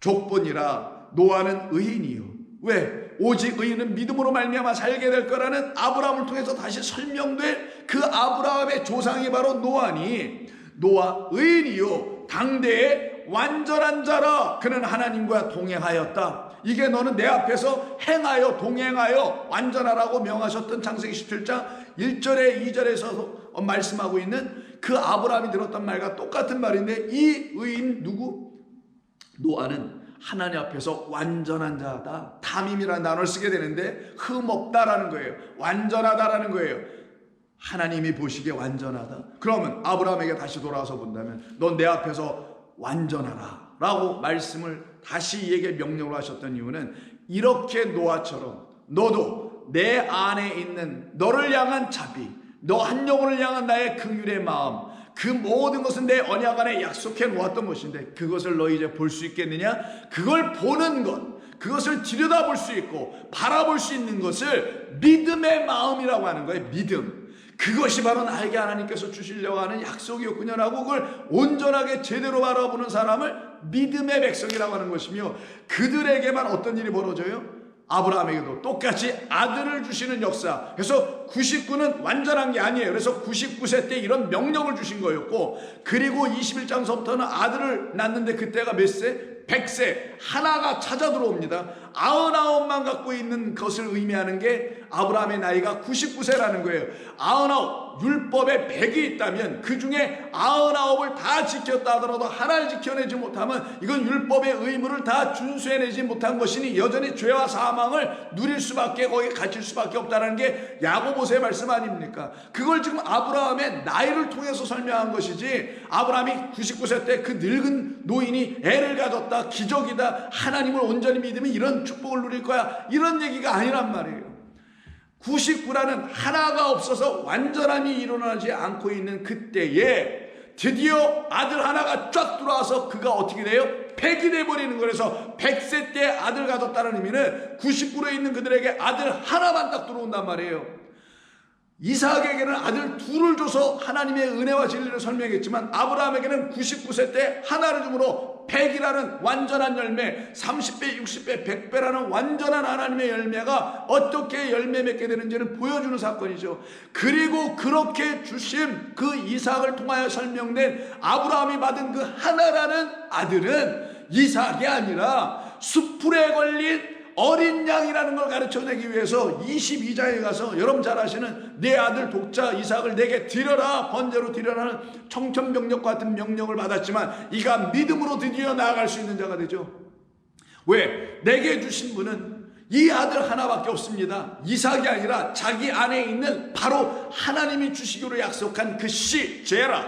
족보니라. 노아는 의인이요. 왜? 오직 의인은 믿음으로 말미암아 살게 될 거라는 아브라함을 통해서 다시 설명될 그 아브라함의 조상이 바로 노아니, 노아 의인이요 당대의 완전한 자라. 그는 하나님과 동행하였다. 이게 너는 내 앞에서 행하여 동행하여 완전하라고 명하셨던 창세기 17장 1절에 2절에서 말씀하고 있는 그 아브라함이 들었던 말과 똑같은 말인데, 이 의인 누구? 노아는 하나님 앞에서 완전한 자다. 담임이라는 단어를 쓰게 되는데 흠없다라는 거예요. 완전하다라는 거예요. 하나님이 보시기에 완전하다. 그러면 아브라함에게 다시 돌아와서 본다면 넌 내 앞에서 완전하라 라고 말씀을 다시 이에게 명령을 하셨던 이유는, 이렇게 노아처럼 너도 내 안에 있는 너를 향한 자비, 너 한 영혼을 향한 나의 긍휼의 마음, 그 모든 것은 내 언약 안에 약속해 놓았던 것인데 그것을 너 이제 볼 수 있겠느냐? 그걸 보는 것, 그것을 들여다볼 수 있고 바라볼 수 있는 것을 믿음의 마음이라고 하는 거예요. 믿음. 그것이 바로 나에게 하나님께서 주시려고 하는 약속이었군요라고 그걸 온전하게 제대로 바라보는 사람을 믿음의 백성이라고 하는 것이며, 그들에게만 어떤 일이 벌어져요? 아브라함에게도 똑같이 아들을 주시는 역사. 그래서 99는 완전한 게 아니에요. 그래서 99세 때 이런 명령을 주신 거였고, 그리고 21장서부터는 아들을 낳는데 그때가 몇 세? 100세 하나가 찾아 들어옵니다. 99만 갖고 있는 것을 의미하는 게 아브라함의 나이가 99세라는 거예요. 99, 율법에 100이 있다면 그 중에 99을 다 지켰다 하더라도 하나를 지켜내지 못하면 이건 율법의 의무를 다 준수해내지 못한 것이니 여전히 죄와 사망을 누릴 수밖에, 거기에 갇힐 수밖에 없다는 게 야고보서의 말씀 아닙니까? 그걸 지금 아브라함의 나이를 통해서 설명한 것이지, 아브라함이 99세 때 그 늙은 노인이 애를 가졌다, 기적이다, 하나님을 온전히 믿으면 이런 축복을 누릴 거야, 이런 얘기가 아니란 말이에요. 99라는 하나가 없어서 완전함이 일어나지 않고 있는 그때에 드디어 아들 하나가 쫙 들어와서 그가 어떻게 돼요? 100이 돼버리는 거라서 100세 때 아들 가졌다는 의미는 99로 있는 그들에게 아들 하나만 딱 들어온단 말이에요. 이삭에게는 아들 둘을 줘서 하나님의 은혜와 진리를 설명했지만 아브라함에게는 99세 때 하나를 주므로 100이라는 완전한 열매, 30배, 60배, 100배라는 완전한 하나님의 열매가 어떻게 열매 맺게 되는지를 보여주는 사건이죠. 그리고 그렇게 주신 그 이삭을 통하여 설명된 아브라함이 받은 그 하나라는 아들은 이삭이 아니라 숯불에 걸린 어린 양이라는 걸 가르쳐내기 위해서 22장에 가서 여러분 잘 아시는 내 아들 독자 이삭을 내게 드려라, 번제로 드려라는 청천벽력 같은 명령을 받았지만 이가 믿음으로 드디어 나아갈 수 있는 자가 되죠. 왜? 내게 주신 분은 이 아들 하나밖에 없습니다. 이삭이 아니라 자기 안에 있는 바로 하나님이 주시기로 약속한 그 씨, 제라,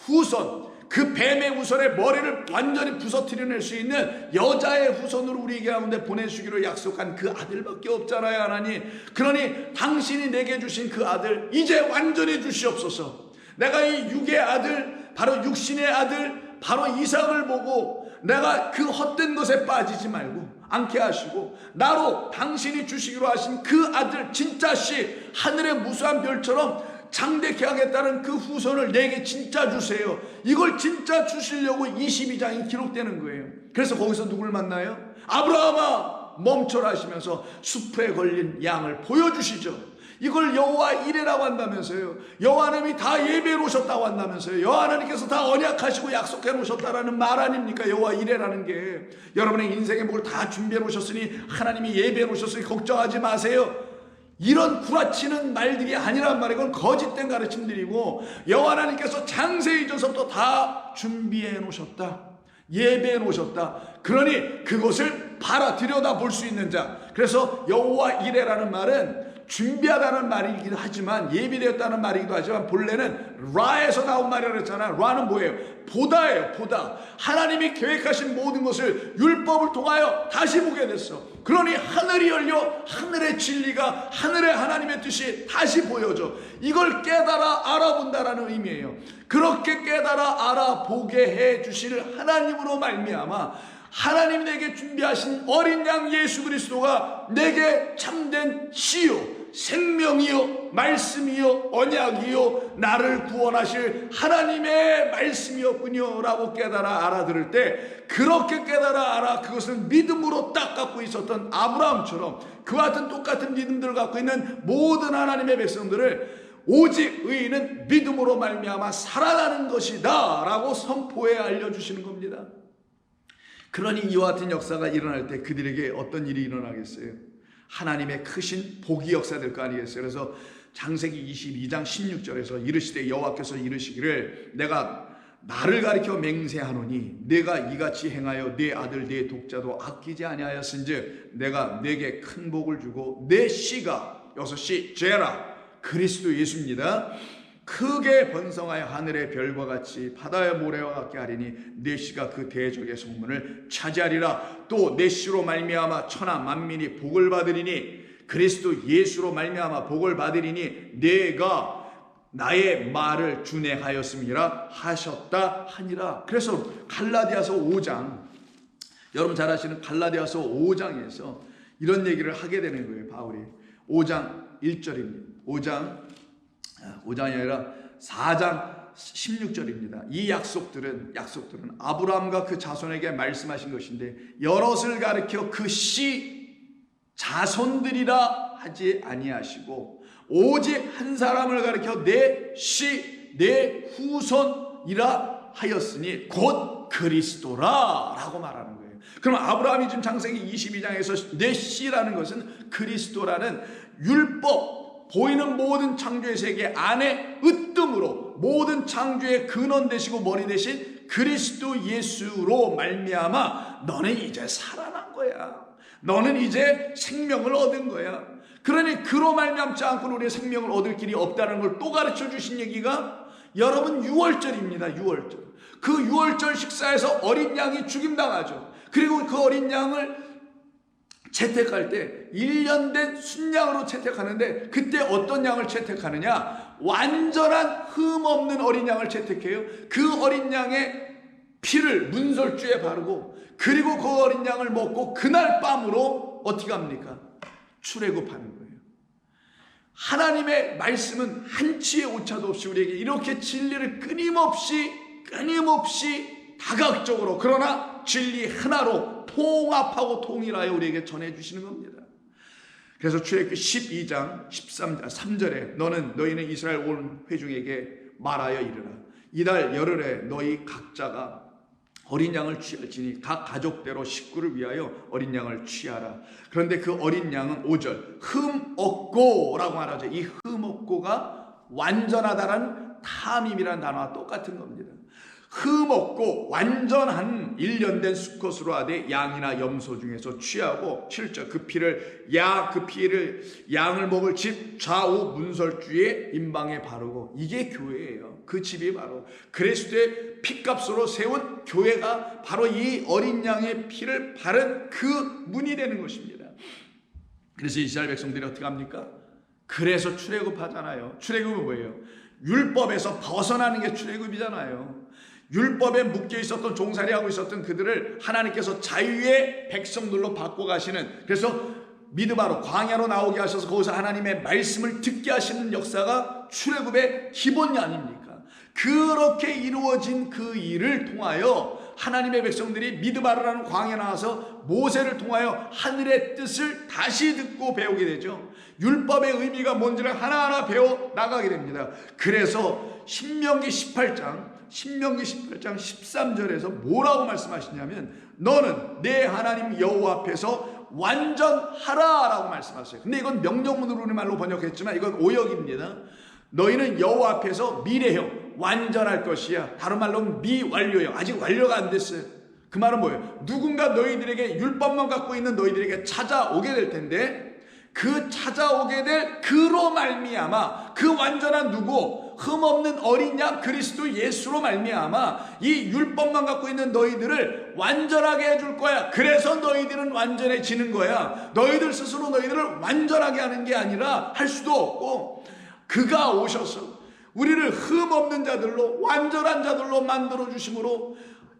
후손, 그 뱀의 후손의 머리를 완전히 부서뜨려낼 수 있는 여자의 후손으로 우리 가운데 보내주기로 약속한 그 아들밖에 없잖아요, 하나님. 그러니 당신이 내게 주신 그 아들 이제 완전히 주시옵소서. 내가 이 육의 아들, 바로 육신의 아들, 바로 이삭을 보고 내가 그 헛된 것에 빠지지 말고 않게 하시고 나로 당신이 주시기로 하신 그 아들 진짜 씨, 하늘의 무수한 별처럼 창대케 하겠다는 그 후손을 내게 진짜 주세요. 이걸 진짜 주시려고 22장이 기록되는 거예요. 그래서 거기서 누굴 만나요? 아브라함아 멈춰라 하시면서 숲에 걸린 양을 보여주시죠. 이걸 여호와 이레라고 한다면서요. 여호와 하나님이 다 예배해 놓으셨다고 한다면서요. 여호와 하나님께서 다 언약하시고 약속해 놓으셨다라는 말 아닙니까? 여호와 이레라는 게 여러분의 인생의 목을 다 준비해 놓으셨으니, 하나님이 예배해 놓으셨으니 걱정하지 마세요. 이런 구라치는 말들이 아니란 말이에요. 그건 거짓된 가르침들이고, 여호와 하나님께서 장세기 전서부터 다 준비해 놓으셨다, 예배해 놓으셨다. 그러니 그것을 봐라, 들여다 볼 수 있는 자. 그래서 여호와 이레라는 말은 준비하다는 말이기도 하지만, 예비되었다는 말이기도 하지만, 본래는 라에서 나온 말이라고 했잖아요. 라는 뭐예요? 보다예요. 보다. 하나님이 계획하신 모든 것을 율법을 통하여 다시 보게 됐어. 그러니 하늘이 열려 하늘의 진리가, 하늘의 하나님의 뜻이 다시 보여져. 이걸 깨달아 알아본다라는 의미예요. 그렇게 깨달아 알아보게 해 주실 하나님으로 말미암아 하나님 내게 준비하신 어린 양 예수 그리스도가 내게 참된 씨요, 생명이요, 말씀이요, 언약이요, 나를 구원하실 하나님의 말씀이었군요 라고 깨달아 알아들을 때, 그렇게 깨달아 알아 그것을 믿음으로 딱 갖고 있었던 아브라함처럼 그와 같은 똑같은 믿음들을 갖고 있는 모든 하나님의 백성들을 오직 의인은 믿음으로 말미암아 살아나는 것이다 라고 선포해 알려주시는 겁니다. 그러니 이와 같은 역사가 일어날 때 그들에게 어떤 일이 일어나겠어요? 하나님의 크신 복이 역사될 거 아니겠어요? 그래서 창세기 22장 16절에서 이르시되 여호와께서 이르시기를 내가 나를 가리켜 맹세하노니 내가 이같이 행하여 내 아들 내 독자도 아끼지 아니하였은즉 내가 내게 큰 복을 주고 내 씨가, 여기서 씨 제라 그리스도 예수입니다. 크게 번성하여 하늘의 별과 같이 바다의 모래와 같게 하리니 내 씨가 그 대적의 성문을 차지하리라. 또 내 씨로 말미암아 천하 만민이 복을 받으리니, 그리스도 예수로 말미암아 복을 받으리니 내가 나의 말을 준행하였음이라 하셨다 하니라. 그래서 갈라디아서 5장, 여러분 잘 아시는 갈라디아서 5장에서 이런 얘기를 하게 되는 거예요. 바울이 5장 1절입니다. 5장이 아니라 4장 16절입니다. 이 약속들은 아브라함과 그 자손에게 말씀하신 것인데, 여럿을 가리켜 그 씨 자손들이라 하지 아니하시고 오직 한 사람을 가리켜 내 씨 내 후손이라 하였으니 곧 그리스도라 라고 말하는 거예요. 그럼 아브라함이 지금 창세기 22장에서 내 씨라는 것은 그리스도라는 율법, 보이는 모든 창조의 세계 안에 으뜸으로 모든 창조의 근원 되시고 머리 되신 그리스도 예수로 말미암아 너는 이제 살아난 거야. 너는 이제 생명을 얻은 거야. 그러니 그로 말미암지 않고는 우리의 생명을 얻을 길이 없다는 걸 또 가르쳐 주신 얘기가 여러분 유월절입니다. 유월절. 그 유월절 식사에서 어린 양이 죽임당하죠. 그리고 그 어린 양을 채택할 때 1년 된 순양으로 채택하는데 그때 어떤 양을 채택하느냐? 완전한 흠 없는 어린 양을 채택해요. 그 어린 양의 피를 문설주에 바르고 그리고 그 어린 양을 먹고 그날 밤으로 어떻게 합니까? 출애굽하는 거예요. 하나님의 말씀은 한치의 오차도 없이 우리에게 이렇게 진리를 끊임없이 다각적으로 그러나 진리 하나로 통합하고 통일하여 우리에게 전해주시는 겁니다. 그래서 출애굽기 12장 3절에 너희는 이스라엘 온 회중에게 말하여 이르라. 이달 열흘에 너희 각자가 어린 양을 취할지니 각 가족대로 식구를 위하여 어린 양을 취하라. 그런데 그 어린 양은 5절 흠 없고라고 말하죠. 이 흠 없고가 완전하다라는 탐임이라는 단어와 똑같은 겁니다. 흠 없고 완전한 1년 된 수컷으로 하되 양이나 염소 중에서 취하고 7절 그 피를 양을 먹을 집 좌우 문설주의 임방에 바르고 이게 교회예요. 그 집이 바로 그리스도의 피값으로 세운 교회가 바로 이 어린 양의 피를 바른 그 문이 되는 것입니다. 그래서 이스라엘 백성들이 어떻게 합니까? 그래서 출애굽하잖아요. 출애굽은 뭐예요? 율법에서 벗어나는 게 출애굽이잖아요. 율법에 묶여 있었던 종살이하고 있었던 그들을 하나님께서 자유의 백성들로 바꿔가시는, 그래서 미드바로 광야로 나오게 하셔서 거기서 하나님의 말씀을 듣게 하시는 역사가 출애굽의 기본이 아닙니까? 그렇게 이루어진 그 일을 통하여 하나님의 백성들이 미드바르라는 광야에 나와서 모세를 통하여 하늘의 뜻을 다시 듣고 배우게 되죠. 율법의 의미가 뭔지를 하나하나 배워 나가게 됩니다. 그래서 신명기 18장 13절에서 뭐라고 말씀하시냐면 너는 내 하나님 여호와 앞에서 완전하라라고 말씀하세요. 근데 이건 명령문으로 우리말로 번역했지만 이건 오역입니다. 너희는 여호와 앞에서 미래형 완전할 것이야. 다른 말로는 미완료형, 아직 완료가 안 됐어요. 그 말은 뭐예요? 누군가 너희들에게 율법만 갖고 있는 너희들에게 찾아오게 될 텐데 그 찾아오게 될 그로 말미암아 그 완전한 누구? 흠없는 어린 양 그리스도 예수로 말미암아 이 율법만 갖고 있는 너희들을 완전하게 해줄 거야. 그래서 너희들은 완전해지는 거야. 너희들 스스로 너희들을 완전하게 하는 게 아니라 할 수도 없고 그가 오셔서 우리를 흠없는 자들로 완전한 자들로 만들어 주심으로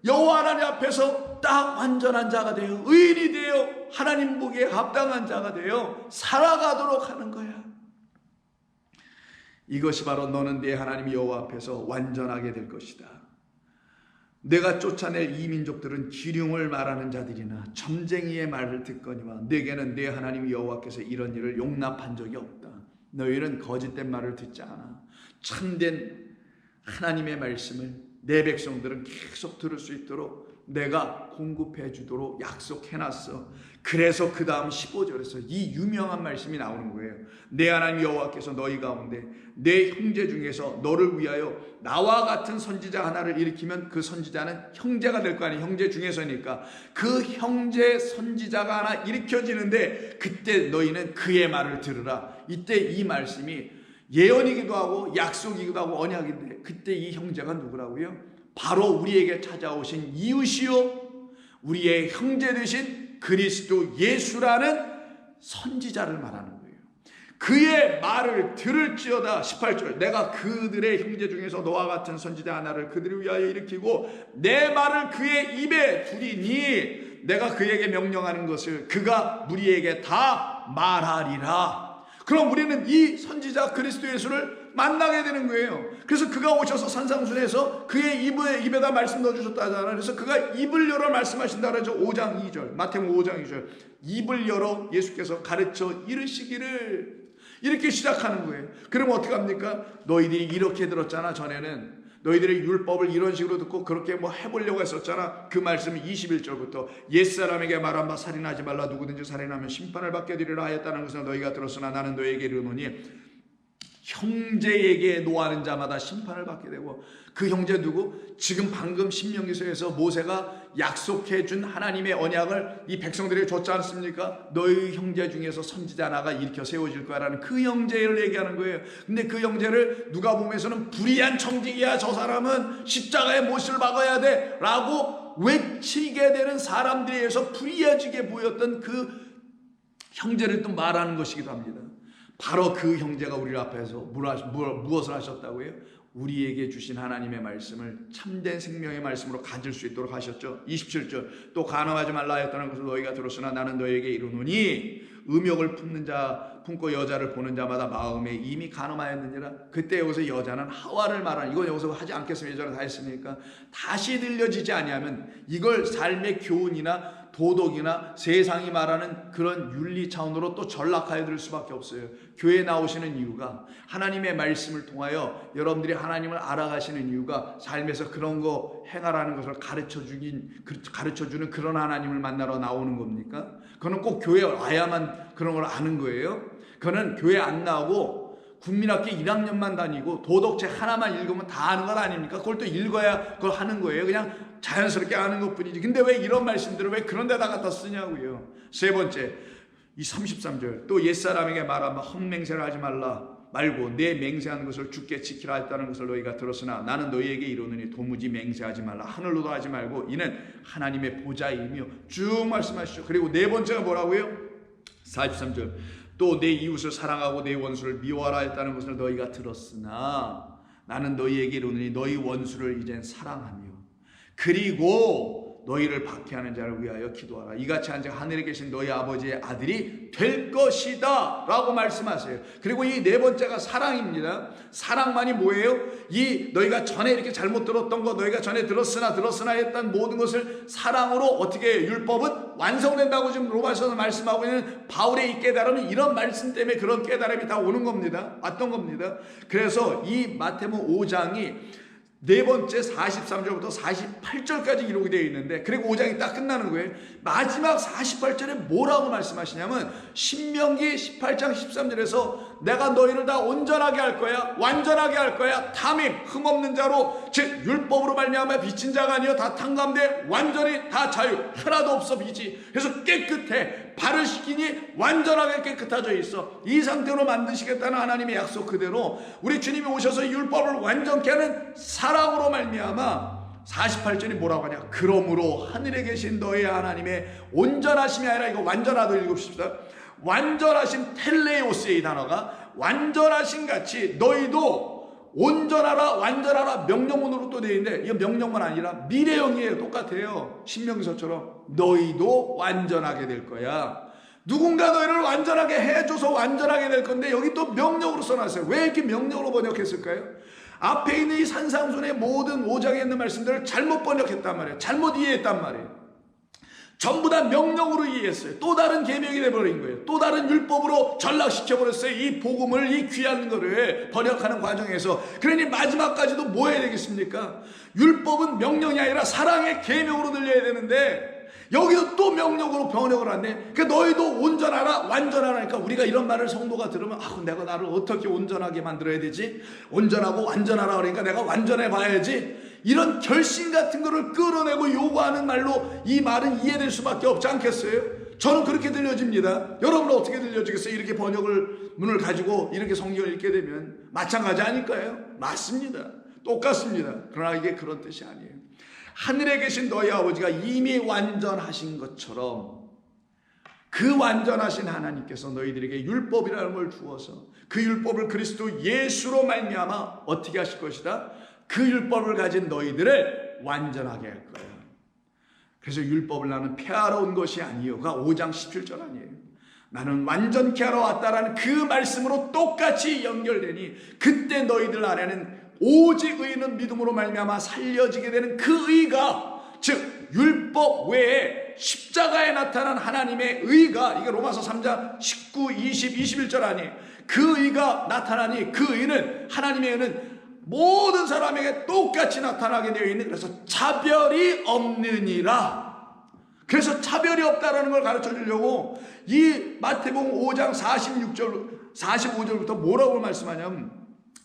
여호와 하나님 앞에서 딱 완전한 자가 되어 의인이 되어 하나님 보기에 합당한 자가 되어 살아가도록 하는 거야. 이것이 바로 너는 내 하나님 여호와 앞에서 완전하게 될 것이다. 내가 쫓아낼 이 민족들은 기륭을 말하는 자들이나 점쟁이의 말을 듣거니와 내게는 내 하나님 여호와께서 이런 일을 용납한 적이 없다. 너희는 거짓된 말을 듣지 않아. 참된 하나님의 말씀을 내 백성들은 계속 들을 수 있도록 내가 공급해 주도록 약속해놨어. 그래서 그 다음 15절에서 이 유명한 말씀이 나오는 거예요. 내 하나님 여호와께서 너희 가운데 내 형제 중에서 너를 위하여 나와 같은 선지자 하나를 일으키면 그 선지자는 형제가 될 거 아니에요. 형제 중에서니까 그 형제 선지자가 하나 일으켜지는데 그때 너희는 그의 말을 들으라. 이때 이 말씀이 예언이기도 하고 약속이기도 하고 언약인데 그때 이 형제가 누구라고요? 바로 우리에게 찾아오신 이웃이요 우리의 형제 되신 그리스도 예수라는 선지자를 말하는 거예요. 그의 말을 들을지어다. 18절 내가 그들의 형제 중에서 너와 같은 선지자 하나를 그들을 위하여 일으키고 내 말을 그의 입에 두리니 내가 그에게 명령하는 것을 그가 우리에게 다 말하리라. 그럼 우리는 이 선지자 그리스도 예수를 만나게 되는 거예요. 그래서 그가 오셔서 산상순에서 그의 입에다 말씀 넣어주셨다잖아요. 그래서 그가 입을 열어 말씀하신다 그러죠. 5장 2절 마태복음 5장 2절 입을 열어 예수께서 가르쳐 이르시기를 이렇게 시작하는 거예요. 그러면 어떻게 합니까? 너희들이 이렇게 들었잖아. 전에는 너희들의 율법을 이런 식으로 듣고 그렇게 뭐 해보려고 했었잖아. 그 말씀은 21절부터 옛사람에게 말한 바 살인하지 말라. 누구든지 살인하면 심판을 받게 되리라 하였다는 것을 너희가 들었으나 나는 너희에게 이르노니 형제에게 노하는 자마다 심판을 받게 되고, 그 형제 누구? 지금 방금 신명기서에서 모세가 약속해 준 하나님의 언약을 이 백성들에게 줬지 않습니까? 너희 형제 중에서 선지자 하나가 일으켜 세워질 거야라는 그 형제를 얘기하는 거예요. 근데 그 형제를 누가복음에서는 불의한 청직이야, 저 사람은 십자가에 못을 박아야 돼 라고 외치게 되는 사람들에 의해서 불의해지게 보였던 그 형제를 또 말하는 것이기도 합니다. 바로 그 형제가 우리 앞에서 무엇을 하셨다고요? 우리에게 주신 하나님의 말씀을 참된 생명의 말씀으로 가질 수 있도록 하셨죠. 27절, 또 간음하지 말라 하였다는 것을 너희가 들었으나 나는 너희에게 이르노니 음욕을 품고 여자를 보는 자마다 마음에 이미 간음하였느니라. 그때 여기서 여자는 하와를 말하는, 이건 여기서 하지 않겠으면 예전에 다 했으니까 다시 들려지지 아니하면 이걸 삶의 교훈이나 도덕이나 세상이 말하는 그런 윤리 차원으로 또 전락하여 들 수밖에 없어요. 교회에 나오시는 이유가 하나님의 말씀을 통하여 여러분들이 하나님을 알아가시는 이유가 삶에서 그런 거 행하라는 것을 가르쳐주는 그런 하나님을 만나러 나오는 겁니까? 그거는 꼭 교회에 와야만 그런 걸 아는 거예요. 그거는 교회 안 나오고 국민학교 1학년만 다니고 도덕책 하나만 읽으면 다 아는 건 아닙니까? 그걸 또 읽어야 그걸 하는 거예요. 그냥 자연스럽게 아는 것 뿐이지. 근데 왜 이런 말씀들을 왜 그런 데다 갖다 쓰냐고요. 세 번째, 이 33절, 또 옛사람에게 말하면 헛맹세를 하지 말고 내 맹세하는 것을 주께 지키라 했다는 것을 너희가 들었으나 나는 너희에게 이르노니 도무지 맹세하지 말라. 하늘로도 하지 말고 이는 하나님의 보좌이며 쭉 말씀하시죠. 그리고 네 번째가 뭐라고요? 43절, 또 내 이웃을 사랑하고 내 원수를 미워하라 했다는 것을 너희가 들었으나 나는 너희에게 이르노니 너희 원수를 이젠 사랑하며 그리고 너희를 박해하는 자를 위하여 기도하라. 이같이 한 자가 하늘에 계신 너희 아버지의 아들이 될 것이다 라고 말씀하세요. 그리고 이 네 번째가 사랑입니다. 사랑만이 뭐예요? 이 너희가 전에 이렇게 잘못 들었던 거, 너희가 전에 들었으나 했던 모든 것을 사랑으로 어떻게 율법은 완성된다고 지금 로마서에서 말씀하고 있는 바울의 이 깨달음은 이런 말씀 때문에 그런 깨달음이 다 오는 겁니다. 왔던 겁니다. 그래서 이 마태복음 5장이 네 번째 43절부터 48절까지 기록이 되어 있는데, 그리고 5장이 딱 끝나는 거예요. 마지막 48절에 뭐라고 말씀하시냐면 신명기 18장 13절에서 내가 너희를 다 온전하게 할 거야, 완전하게 할 거야. 탐임, 흠없는 자로, 즉 율법으로 말미암아 빚진 자가 아니여 다 탕감돼 완전히 다 자유, 하나도 없어 빚이. 그래서 깨끗해. 발을 씻기니 완전하게 깨끗해져 있어. 이 상태로 만드시겠다는 하나님의 약속 그대로 우리 주님이 오셔서 율법을 완전케 하는 사랑으로 말미암아 48절이 뭐라고 하냐? 그러므로 하늘에 계신 너희 하나님의 온전하심이 아니라, 이거 완전하도 읽읍시다. 완전하신 텔레오스의 단어가 완전하신 같이 너희도 온전하라, 완전하라 명령문으로 또 되어 있는데, 이건 명령문 아니라 미래형이에요. 똑같아요. 신명기서처럼 너희도 완전하게 될 거야. 누군가 너희를 완전하게 해줘서 완전하게 될 건데 여기 또 명령으로 써놨어요. 왜 이렇게 명령으로 번역했을까요? 앞에 있는 이 산상순의 모든 5장에 있는 말씀들을 잘못 번역했단 말이에요. 잘못 이해했단 말이에요. 전부 다 명령으로 이해했어요. 또 다른 계명이 돼버린 거예요. 또 다른 율법으로 전락시켜버렸어요. 이 복음을, 이 귀한 거를 번역하는 과정에서. 그러니 마지막까지도 뭐 해야 되겠습니까? 율법은 명령이 아니라 사랑의 계명으로 들려야 되는데 여기도 또 명령으로 번역을 한대. 그러니까 너희도 온전하라, 완전하라니까 우리가 이런 말을 성도가 들으면 내가 나를 어떻게 온전하게 만들어야 되지? 온전하고 완전하라 그러니까 내가 완전해 봐야지. 이런 결심 같은 거를 끌어내고 요구하는 말로 이 말은 이해될 수밖에 없지 않겠어요? 저는 그렇게 들려집니다. 여러분은 어떻게 들려지겠어요? 이렇게 문을 가지고 이렇게 성경을 읽게 되면 마찬가지 아닐까요? 맞습니다. 똑같습니다. 그러나 이게 그런 뜻이 아니에요. 하늘에 계신 너희 아버지가 이미 완전하신 것처럼 그 완전하신 하나님께서 너희들에게 율법이라는 걸 주어서 그 율법을 그리스도 예수로 말미암아 어떻게 하실 것이다? 그 율법을 가진 너희들을 완전하게 할 거예요. 그래서 율법을 나는 폐하러 온 것이 아니요가 5장 17절 아니에요. 나는 완전케 하러 왔다라는 그 말씀으로 똑같이 연결되니 그때 너희들 안에는 오직 의는 믿음으로 말미암아 살려지게 되는 그 의가, 즉 율법 외에 십자가에 나타난 하나님의 의가, 이게 로마서 3장 19, 20, 21절 아니에요. 그 의가 나타나니 그 의는, 하나님의 의는 모든 사람에게 똑같이 나타나게 되어 있는, 그래서 차별이 없느니라. 그래서 차별이 없다라는 걸 가르쳐 주려고 이 마태복음 5장 45절부터 뭐라고 말씀하냐면,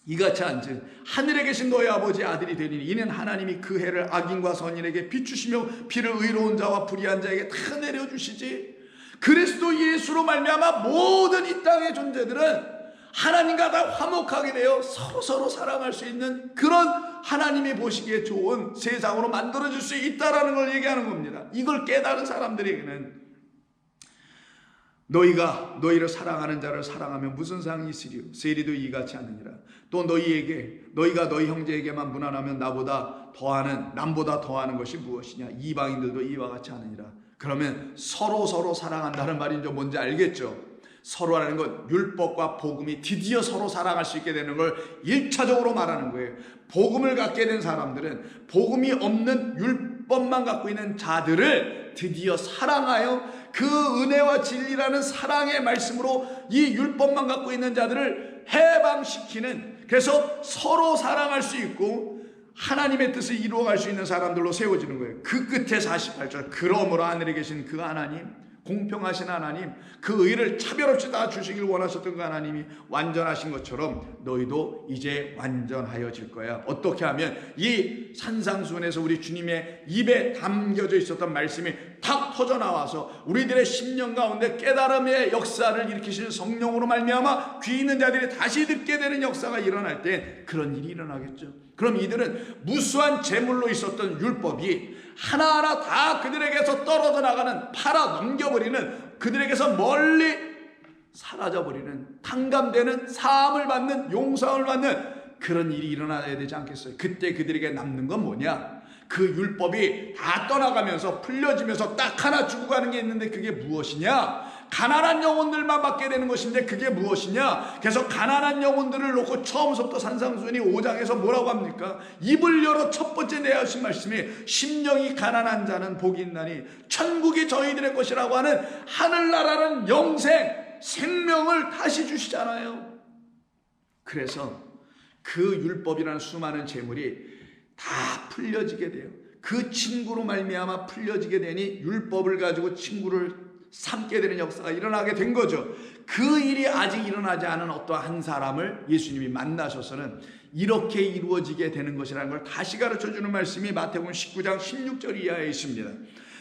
이같이 한즉 하늘에 계신 너희 아버지 아들이 되리니 이는 하나님이 그 해를 악인과 선인에게 비추시며 비를 의로운 자와 불의한 자에게 다 내려주시지. 그리스도 예수로 말미암아 모든 이 땅의 존재들은 하나님과 다 화목하게 되어 서로 사랑할 수 있는 그런 하나님이 보시기에 좋은 세상으로 만들어질 수 있다라는 걸 얘기하는 겁니다. 이걸 깨달은 사람들에게는 너희가 너희를 사랑하는 자를 사랑하면 무슨 상이 있으리요? 세리도 이같이 하느니라. 또 너희가 너희 형제에게만 무난하면 남보다 더하는 것이 무엇이냐? 이방인들도 이와 같이 하느니라. 그러면 서로 사랑한다는 말이 좀 뭔지 알겠죠? 서로라는 건 율법과 복음이 드디어 서로 사랑할 수 있게 되는 걸 1차적으로 말하는 거예요. 복음을 갖게 된 사람들은 복음이 없는 율법만 갖고 있는 자들을 드디어 사랑하여 그 은혜와 진리라는 사랑의 말씀으로 이 율법만 갖고 있는 자들을 해방시키는, 그래서 서로 사랑할 수 있고 하나님의 뜻을 이루어갈 수 있는 사람들로 세워지는 거예요. 그 끝에 48절, 그러므로 하늘에 계신 그 하나님, 공평하신 하나님, 그 의를 차별 없이 다 주시길 원하셨던 그 하나님이 완전하신 것처럼 너희도 이제 완전하여질 거야. 어떻게 하면 이 산상수훈에서 우리 주님의 입에 담겨져 있었던 말씀이 탁 터져 나와서 우리들의 심령 가운데 깨달음의 역사를 일으키시는 성령으로 말미암아 귀 있는 자들이 다시 듣게 되는 역사가 일어날 때 그런 일이 일어나겠죠. 그럼 이들은 무수한 재물로 있었던 율법이 하나하나 다 그들에게서 떨어져 나가는, 팔아 넘겨버리는, 그들에게서 멀리 사라져버리는, 탕감되는, 사함을 받는, 용서를 받는 그런 일이 일어나야 되지 않겠어요? 그때 그들에게 남는 건 뭐냐? 그 율법이 다 떠나가면서 풀려지면서 딱 하나 주고 가는 게 있는데 그게 무엇이냐? 가난한 영혼들만 받게 되는 것인데 그게 무엇이냐? 그래서 가난한 영혼들을 놓고 처음부터 산상수훈이 5장에서 뭐라고 합니까? 입을 열어 첫 번째 내하신 말씀이 심령이 가난한 자는 복이 있나니 천국이 저희들의 것이라고 하는 하늘나라는 영생, 생명을 다시 주시잖아요. 그래서 그 율법이라는 수많은 재물이 다 풀려지게 돼요. 그 친구로 말미암아 풀려지게 되니 율법을 가지고 친구를 삼게 되는 역사가 일어나게 된 거죠. 그 일이 아직 일어나지 않은 어떠한 사람을 예수님이 만나셔서는 이렇게 이루어지게 되는 것이라는 걸 다시 가르쳐주는 말씀이 마태복음 19장 16절 이하에 있습니다.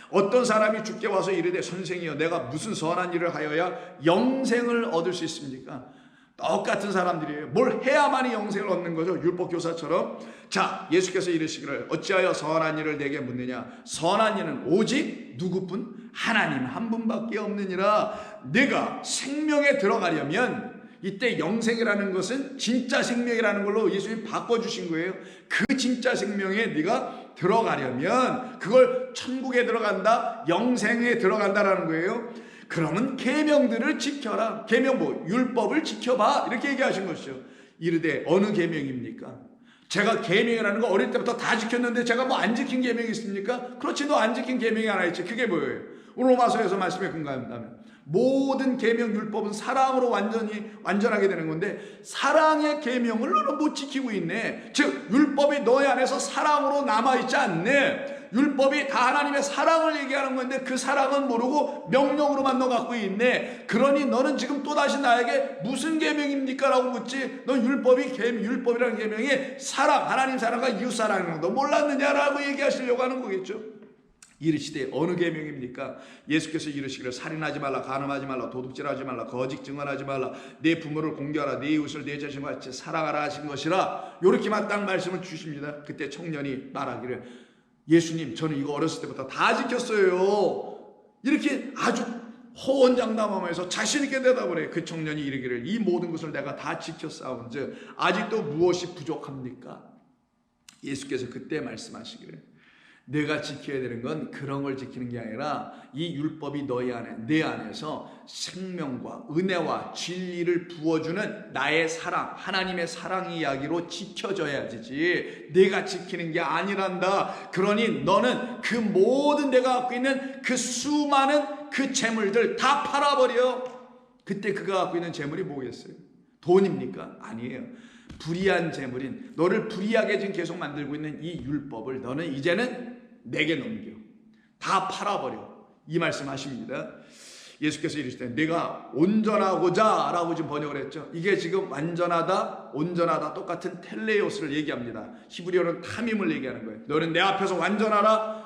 어떤 사람이 주께 와서 이르되 선생이여 내가 무슨 선한 일을 하여야 영생을 얻을 수 있습니까? 똑같은 사람들이에요. 뭘 해야만이 영생을 얻는 거죠. 율법교사처럼. 자, 예수께서 이르시기를 어찌하여 선한 일을 내게 묻느냐? 선한 일은 오직 누구뿐? 하나님 한 분밖에 없느니라. 내가 생명에 들어가려면, 이때 영생이라는 것은 진짜 생명이라는 걸로 예수님이 바꿔주신 거예요. 그 진짜 생명에 네가 들어가려면 그걸 천국에 들어간다, 영생에 들어간다라는 거예요. 그러면 계명들을 지켜라. 계명 뭐 율법을 지켜봐, 이렇게 얘기하신 것이죠. 이르되 어느 계명입니까? 제가 계명이라는 거 어릴 때부터 다 지켰는데 제가 뭐 안 지킨 계명이 있습니까? 그렇지, 너 안 지킨 계명이 하나 있지. 그게 뭐예요? 오늘 로마서에서 말씀에 근거한다면 모든 계명 율법은 사랑으로 완전하게 되는 건데 사랑의 계명을 너는 못 지키고 있네. 즉 율법이 너희 안에서 사랑으로 남아있지 않네. 율법이 다 하나님의 사랑을 얘기하는 건데 그 사랑은 모르고 명령으로만 너 갖고 있네. 그러니 너는 지금 또다시 나에게 무슨 계명입니까? 라고 묻지. 너 율법이라는 계명이 사랑, 하나님 사랑과 이웃 사랑이라는 거 너 몰랐느냐라고 얘기하시려고 하는 거겠죠. 이르시되 어느 계명입니까? 예수께서 이르시기를 살인하지 말라, 간음하지 말라, 도둑질하지 말라, 거짓 증언하지 말라, 내 부모를 공경하라, 내 이웃을 내 자신과 같이 사랑하라 하신 것이라. 요렇게만 딱 말씀을 주십니다. 그때 청년이 말하기를 예수님 저는 이거 어렸을 때부터 다 지켰어요. 이렇게 아주 호언장담하면서 자신있게 대답을 해요. 그 청년이 이르기를 이 모든 것을 내가 다 지켰사온즉 아직도 무엇이 부족합니까? 예수께서 그때 말씀하시기를 내가 지켜야 되는 건 그런 걸 지키는 게 아니라 이 율법이 너희 안에, 내 안에서 생명과 은혜와 진리를 부어주는 나의 사랑, 하나님의 사랑 이야기로 지켜져야지 내가 지키는 게 아니란다. 그러니 너는 그 모든 내가 갖고 있는 그 수많은 그 재물들 다 팔아버려. 그때 그가 갖고 있는 재물이 뭐겠어요? 돈입니까? 아니에요. 불의한 재물인, 너를 불의하게 지금 계속 만들고 있는 이 율법을 너는 이제는 내게 넘겨. 다 팔아버려. 이 말씀 하십니다. 예수께서 이르시되 내가 온전하고자 라고 지금 번역을 했죠. 이게 지금 완전하다, 온전하다 똑같은 텔레오스를 얘기합니다. 히브리어는 타밈을 얘기하는 거예요. 너는 내 앞에서 완전하라.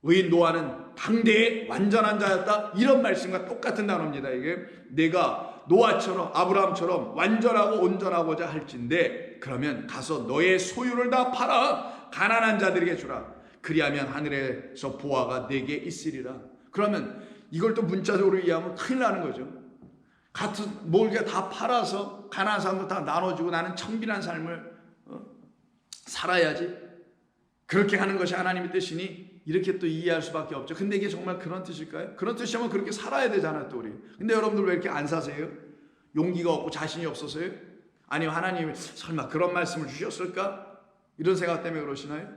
의인 노아는 당대에 완전한 자였다. 이런 말씀과 똑같은 단어입니다. 이게 내가 노아처럼 아브라함처럼 완전하고 온전하고자 할진대 그러면 가서 너의 소유를 다 팔아 가난한 자들에게 주라. 그리하면 하늘에서 보화가 내게 있으리라. 그러면 이걸 또 문자적으로 이해하면 큰일 나는 거죠. 같은 뭘 다 팔아서 가난한 사람도 다 나눠주고 나는 청빈한 삶을 살아야지. 그렇게 하는 것이 하나님의 뜻이니 이렇게 또 이해할 수밖에 없죠. 근데 이게 정말 그런 뜻일까요? 그런 뜻이면 그렇게 살아야 되잖아요, 또 우리. 근데 여러분들 왜 이렇게 안 사세요? 용기가 없고 자신이 없어서요? 아니면 하나님이 설마 그런 말씀을 주셨을까? 이런 생각 때문에 그러시나요?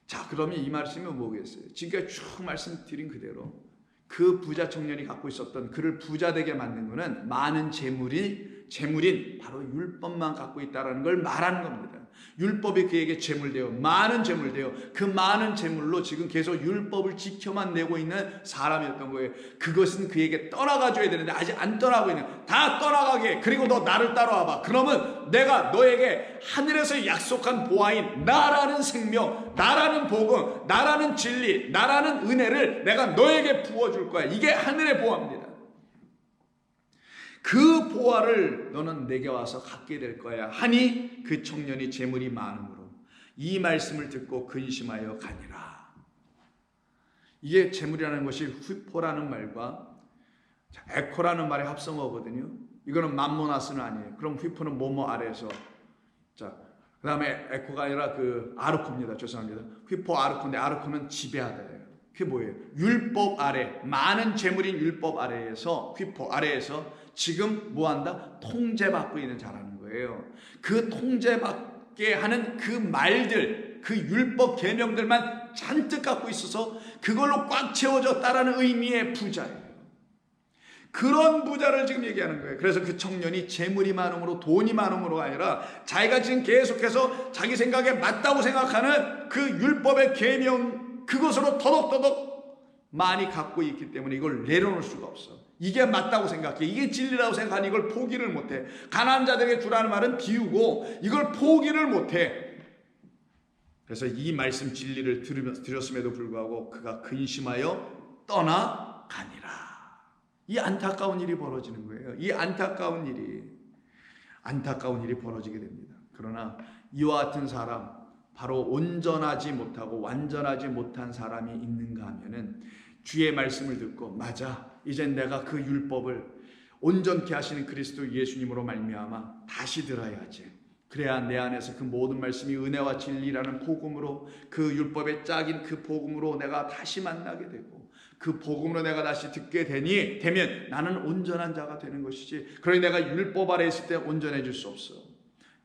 자, 그러면 이 말씀이 뭐겠어요? 지금까지 쭉 말씀드린 그대로 그 부자 청년이 갖고 있었던 그를 부자 되게 만든 것은 많은 재물인 바로 율법만 갖고 있다는 걸 말하는 겁니다. 율법이 그에게 재물되어 많은 재물되어 그 많은 재물로 지금 계속 율법을 지켜만 내고 있는 사람이었던 거예요. 그것은 그에게 떠나가줘야 되는데 아직 안 떠나고 있는, 다 떠나가게. 그리고 너 나를 따라와봐. 그러면 내가 너에게 하늘에서 약속한 보화인 나라는 생명, 나라는 복음, 나라는 진리, 나라는 은혜를 내가 너에게 부어줄 거야. 이게 하늘의 보화입니다. 그 보화를 너는 내게 와서 갖게 될 거야 하니 그 청년이 재물이 많으므로 이 말씀을 듣고 근심하여 가니라. 이게 재물이라는 것이 휘포라는 말과 에코라는 말의 합성어거든요. 이거는 맘모나스는 아니에요. 그럼 휘포는 뭐뭐 아래에서, 자, 그 다음에 에코가 아니라 그 아르코입니다. 죄송합니다. 휘포 아르코인데 아르코는 지배하다예요. 그게 뭐예요? 율법 아래, 많은 재물인 율법 아래에서, 휘포 아래에서 지금 뭐한다? 통제받고 있는 자라는 거예요. 그 통제받게 하는 그 말들, 그 율법 계명들만 잔뜩 갖고 있어서 그걸로 꽉 채워졌다라는 의미의 부자예요. 그런 부자를 지금 얘기하는 거예요. 그래서 그 청년이 재물이 많음으로, 돈이 많음으로가 아니라 자기가 지금 계속해서 자기 생각에 맞다고 생각하는 그 율법의 계명, 그것으로 더덕더덕 많이 갖고 있기 때문에 이걸 내려놓을 수가 없어. 이게 맞다고 생각해. 이게 진리라고 생각하니 이걸 포기를 못해. 가난한 자들에게 주라는 말은 비우고 이걸 포기를 못해. 그래서 이 말씀 진리를 들었음에도 불구하고 그가 근심하여 떠나가니라. 이 안타까운 일이 벌어지는 거예요. 이 안타까운 일이 벌어지게 됩니다. 그러나 이와 같은 사람, 바로 온전하지 못하고 완전하지 못한 사람이 있는가 하면은 주의 말씀을 듣고 맞아, 이젠 내가 그 율법을 온전케 하시는 그리스도 예수님으로 말미암아 다시 들어야지. 그래야 내 안에서 그 모든 말씀이 은혜와 진리라는 복음으로, 그 율법의 짝인 그 복음으로 내가 다시 만나게 되고 그 복음으로 내가 다시 듣게 되면 나는 온전한 자가 되는 것이지. 그러니 내가 율법 아래 있을 때 온전해질 수 없어.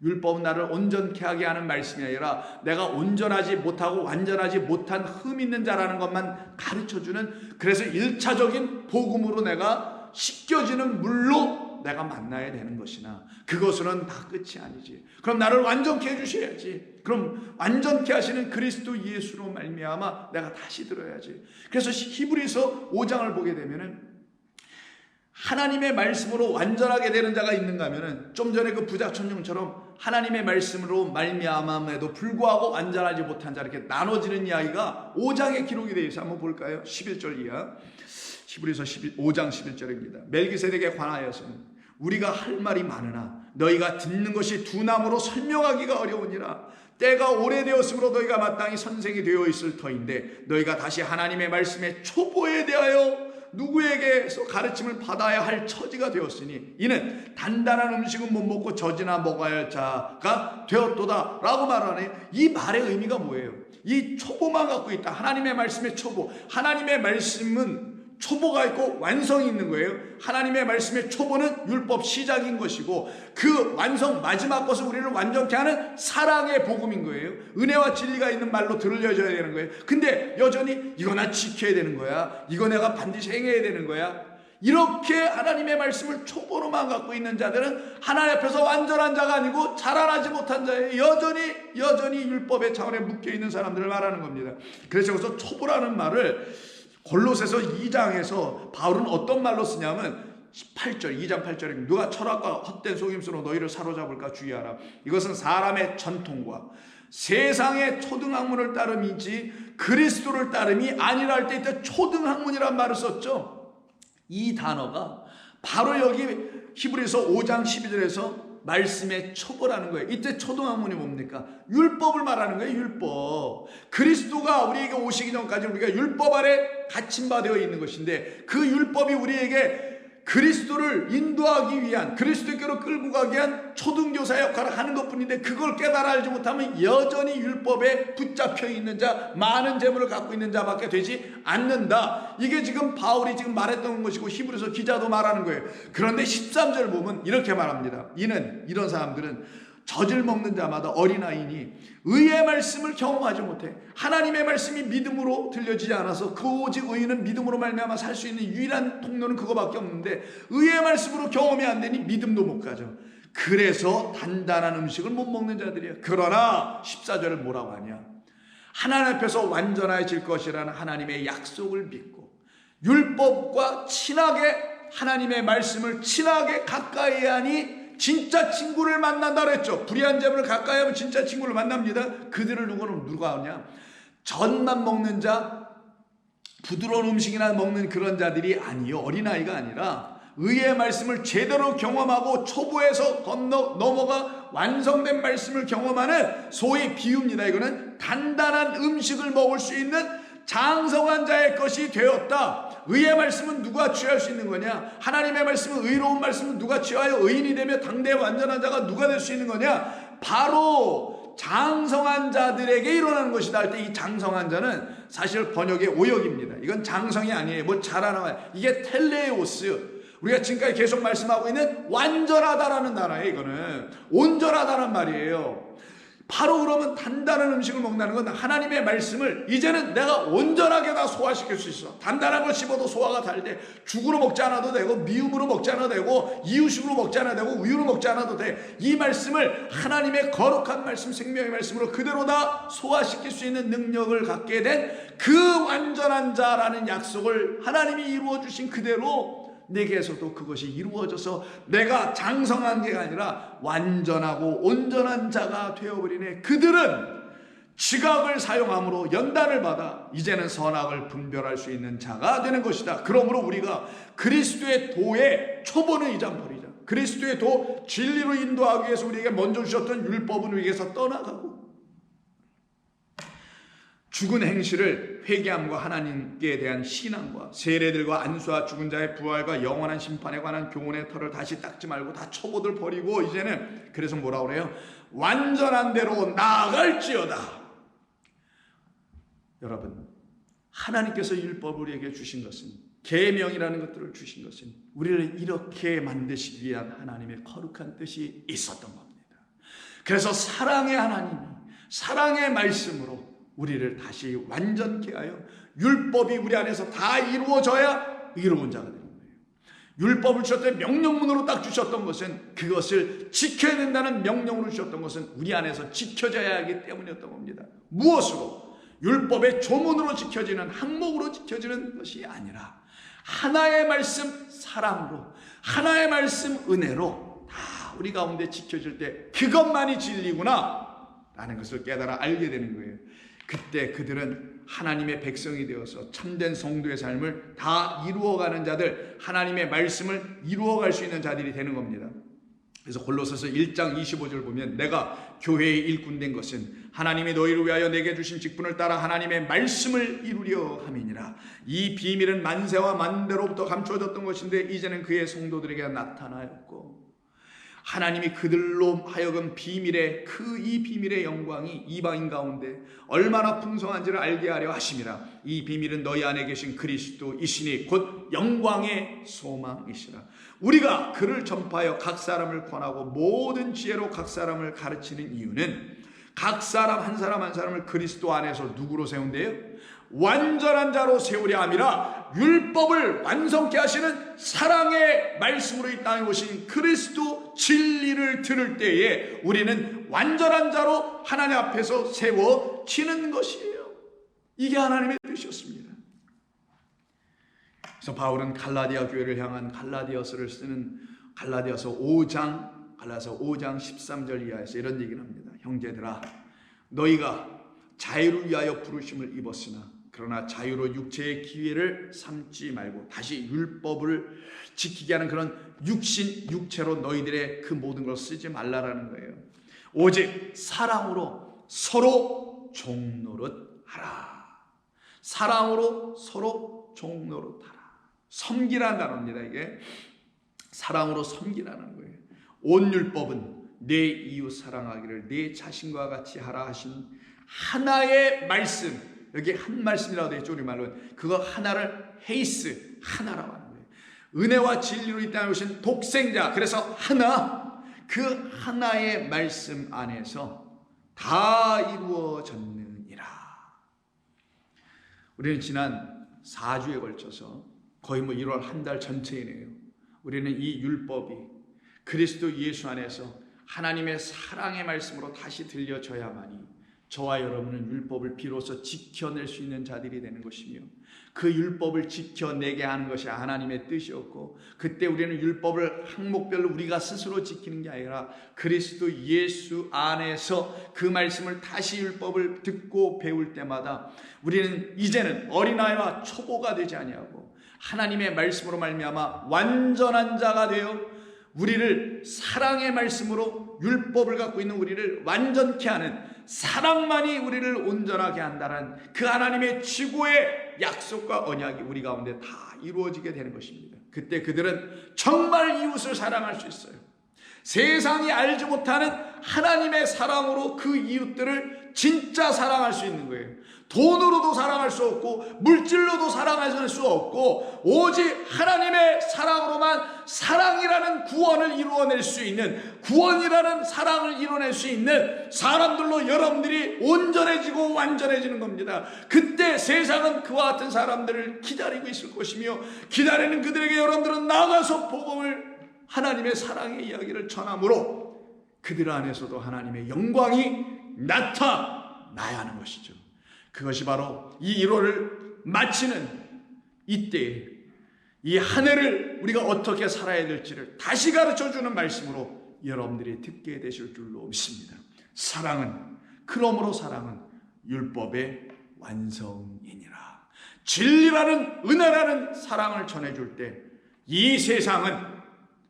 율법은 나를 온전케 하게 하는 말씀이 아니라 내가 온전하지 못하고 완전하지 못한 흠 있는 자라는 것만 가르쳐주는, 그래서 1차적인 복음으로 내가 씻겨지는 물로 내가 만나야 되는 것이나 그것으로는 다 끝이 아니지. 그럼 나를 완전케 해주셔야지. 그럼 완전케 하시는 그리스도 예수로 말미암아 내가 다시 들어야지. 그래서 히브리서 5장을 보게 되면은 하나님의 말씀으로 완전하게 되는 자가 있는가 하면은 좀 전에 그 부자 청년처럼 하나님의 말씀으로 말미암음에도 불구하고 완전하지 못한 자, 이렇게 나눠지는 이야기가 5장에 기록이 되어 있어요. 한번 볼까요? 11절 이하. 히브리서 5장 11절입니다. 멜기세덱에 관하여서는 우리가 할 말이 많으나 너희가 듣는 것이 두나무로 설명하기가 어려우니라. 때가 오래되었으므로 너희가 마땅히 선생이 되어 있을 터인데 너희가 다시 하나님의 말씀의 초보에 대하여 누구에게서 가르침을 받아야 할 처지가 되었으니 이는 단단한 음식은 못 먹고 젖이나 먹어야 할 자가 되었도다 라고 말하네. 이 말의 의미가 뭐예요? 이 초보만 갖고 있다. 하나님의 말씀의 초보. 하나님의 말씀은 초보가 있고 완성이 있는 거예요. 하나님의 말씀의 초보는 율법 시작인 것이고 그 완성 마지막 것은 우리를 완전케 하는 사랑의 복음인 거예요. 은혜와 진리가 있는 말로 들려줘야 되는 거예요. 근데 여전히 이거 나 지켜야 되는 거야, 이거 내가 반드시 행해야 되는 거야, 이렇게 하나님의 말씀을 초보로만 갖고 있는 자들은 하나님 앞에서 완전한 자가 아니고 자라나지 못한 자예요. 여전히 율법의 차원에 묶여있는 사람들을 말하는 겁니다. 그래서 여기서 초보라는 말을 골로새서 2장에서 바울은 어떤 말로 쓰냐면 8절, 2장 8절에 누가 철학과 헛된 속임수로 너희를 사로잡을까 주의하라. 이것은 사람의 전통과 세상의 초등학문을 따름이지 그리스도를 따름이 아니라 할 때 이때 초등학문이란 말을 썼죠. 이 단어가 바로 여기 히브리서 5장 12절에서 말씀의 초보라는 거예요. 이때 초등학문이 뭡니까? 율법을 말하는 거예요. 율법. 그리스도가 우리에게 오시기 전까지 우리가 율법 아래 갇힌 바 되어 있는 것인데 그 율법이 우리에게 그리스도를 인도하기 위한, 그리스도께로 끌고 가기 위한 초등교사 역할을 하는 것뿐인데 그걸 깨달아 알지 못하면 여전히 율법에 붙잡혀 있는 자, 많은 재물을 갖고 있는 자밖에 되지 않는다. 이게 지금 바울이 지금 말했던 것이고 히브리서 기자도 말하는 거예요. 그런데 13절 보면 이렇게 말합니다. 이런 사람들은 젖을 먹는 자마다 어린아이니 의의 말씀을 경험하지 못해. 하나님의 말씀이 믿음으로 들려지지 않아서 그 오직 의인은 믿음으로 말미암아 살 수 있는 유일한 통로는 그거밖에 없는데 의의 말씀으로 경험이 안 되니 믿음도 못 가져. 그래서 단단한 음식을 못 먹는 자들이야. 그러나 14절을 뭐라고 하냐? 하나님 앞에서 완전해질 것이라는 하나님의 약속을 믿고 율법과 친하게 하나님의 말씀을 친하게 가까이 하니 진짜 친구를 만난다 그랬죠. 불의한 재물을 가까이 하면 진짜 친구를 만납니다. 그들을 누가 하냐? 젖만 먹는 자, 부드러운 음식이나 먹는 그런 자들이 아니요, 어린아이가 아니라 의의 말씀을 제대로 경험하고 초보에서 넘어가 완성된 말씀을 경험하는 소위 비유입니다. 이거는 단단한 음식을 먹을 수 있는 장성한 자의 것이 되었다. 의의 말씀은 누가 취할 수 있는 거냐? 하나님의 말씀은, 의로운 말씀은 누가 취하여 의인이 되며 당대의 완전한 자가 누가 될 수 있는 거냐? 바로 장성한 자들에게 일어나는 것이다 할 때 이 장성한 자는 사실 번역의 오역입니다. 이건 장성이 아니에요. 뭐 자라나와요. 이게 텔레오스. 우리가 지금까지 계속 말씀하고 있는 완전하다라는 단어예요. 이거는 온전하다는 말이에요. 바로 그러면 단단한 음식을 먹는다는 건 하나님의 말씀을 이제는 내가 온전하게 다 소화시킬 수 있어. 단단한 걸 씹어도 소화가 잘 돼. 죽으로 먹지 않아도 되고 미음으로 먹지 않아도 되고 이유식으로 먹지 않아도 되고 우유로 먹지 않아도 돼. 이 말씀을 하나님의 거룩한 말씀, 생명의 말씀으로 그대로 다 소화시킬 수 있는 능력을 갖게 된 그 완전한 자라는 약속을 하나님이 이루어 주신 그대로 내게서도 그것이 이루어져서 내가 장성한 게 아니라 완전하고 온전한 자가 되어버리네. 그들은 지각을 사용함으로 연단을 받아 이제는 선악을 분별할 수 있는 자가 되는 것이다. 그러므로 우리가 그리스도의 도의 초보는 이제 버리자. 그리스도의 도, 진리로 인도하기 위해서 우리에게 먼저 주셨던 율법은 우리에게서 떠나가고 죽은 행실을 회개함과 하나님께 대한 신앙과 세례들과 안수와 죽은 자의 부활과 영원한 심판에 관한 교훈의 털을 다시 닦지 말고 다 초보들 버리고 이제는 그래서 뭐라 그래요? 완전한 대로 나아갈지어다. 여러분, 하나님께서 율법을 우리에게 주신 것은, 계명이라는 것들을 주신 것은 우리를 이렇게 만드시기 위한 하나님의 거룩한 뜻이 있었던 겁니다. 그래서 사랑의 하나님이 사랑의 말씀으로 우리를 다시 완전케 하여 율법이 우리 안에서 다 이루어져야 의로운 자가 되는 거예요. 율법을 주셨던 명령문으로 딱 주셨던 것은, 그것을 지켜야 된다는 명령으로 주셨던 것은 우리 안에서 지켜져야 하기 때문이었던 겁니다. 무엇으로? 율법의 조문으로 지켜지는, 항목으로 지켜지는 것이 아니라 하나의 말씀 사랑으로, 하나의 말씀 은혜로 다 우리 가운데 지켜질 때 그것만이 진리구나 라는 것을 깨달아 알게 되는 거예요. 그때 그들은 하나님의 백성이 되어서 참된 성도의 삶을 다 이루어가는 자들, 하나님의 말씀을 이루어갈 수 있는 자들이 되는 겁니다. 그래서 골로새서 1장 25절 보면 내가 교회의 일꾼 된 것은 하나님이 너희를 위하여 내게 주신 직분을 따라 하나님의 말씀을 이루려 함이니라. 이 비밀은 만세와 만대로부터 감추어졌던 것인데 이제는 그의 성도들에게 나타나였고, 하나님이 그들로 하여금 비밀의 이 비밀의 영광이 이방인 가운데 얼마나 풍성한지를 알게 하려 하심이라. 이 비밀은 너희 안에 계신 그리스도이시니 곧 영광의 소망이시라. 우리가 그를 전파하여 각 사람을 권하고 모든 지혜로 각 사람을 가르치는 이유는 각 사람 한 사람 한 사람을 그리스도 안에서 누구로 세운대요? 완전한 자로 세우려 함이라. 율법을 완성케 하시는 사랑의 말씀으로 이 땅에 오신 그리스도 진리를 들을 때에 우리는 완전한 자로 하나님 앞에서 세워지는 것이에요. 이게 하나님의 뜻이었습니다. 그래서 바울은 갈라디아 교회를 향한 갈라디아서를 쓰는 갈라디아서 5장 13절 이하에서 이런 얘기를 합니다. 형제들아, 너희가 자유를 위하여 부르심을 입었으나 그러나 자유로 육체의 기회를 삼지 말고 다시 율법을 지키게 하는 그런 육체로 너희들의 그 모든 걸 쓰지 말라라는 거예요. 오직 사랑으로 서로 종노릇하라. 사랑으로 서로 종노릇하라. 섬기라는 단어입니다. 이게 사랑으로 섬기라는 거예요. 온 율법은 내 이웃 사랑하기를 내 자신과 같이 하라 하신 하나의 말씀, 여기 한 말씀이라고 되어 있죠. 우리말로는 그거 하나를 헤이스, 하나라고 하는 거예요. 은혜와 진리로 이 땅에 오신 독생자, 그래서 하나, 그 하나의 말씀 안에서 다 이루어졌느니라. 우리는 지난 4주에 걸쳐서 거의 1월 한 달 전체이네요. 우리는 이 율법이 그리스도 예수 안에서 하나님의 사랑의 말씀으로 다시 들려져야만이 저와 여러분은 율법을 비로소 지켜낼 수 있는 자들이 되는 것이며, 그 율법을 지켜내게 하는 것이 하나님의 뜻이었고, 그때 우리는 율법을 항목별로 우리가 스스로 지키는 게 아니라 그리스도 예수 안에서 그 말씀을 다시 율법을 듣고 배울 때마다 우리는 이제는 어린아이와 초보가 되지 아니하고 하나님의 말씀으로 말미암아 완전한 자가 되어 우리를 사랑의 말씀으로 율법을 갖고 있는 우리를 완전케 하는, 사랑만이 우리를 온전하게 한다는 그 하나님의 지고의 약속과 언약이 우리 가운데 다 이루어지게 되는 것입니다. 그때 그들은 정말 이웃을 사랑할 수 있어요. 세상이 알지 못하는 하나님의 사랑으로 그 이웃들을 진짜 사랑할 수 있는 거예요. 돈으로도 사랑할 수 없고 물질로도 사랑할 수 없고 오직 하나님의 사랑으로만 사랑이라는 구원을 이루어낼 수 있는, 구원이라는 사랑을 이뤄낼 수 있는 사람들로 여러분들이 온전해지고 완전해지는 겁니다. 그때 세상은 그와 같은 사람들을 기다리고 있을 것이며, 기다리는 그들에게 여러분들은 나가서 복음을, 하나님의 사랑의 이야기를 전함으로 그들 안에서도 하나님의 영광이 나타나야 하는 것이죠. 그것이 바로 이 1월을 마치는 이때에 이 한 해를 우리가 어떻게 살아야 될지를 다시 가르쳐주는 말씀으로 여러분들이 듣게 되실 줄로 믿습니다. 사랑은, 그러므로 사랑은 율법의 완성이니라. 진리라는, 은혜라는 사랑을 전해줄 때 이 세상은,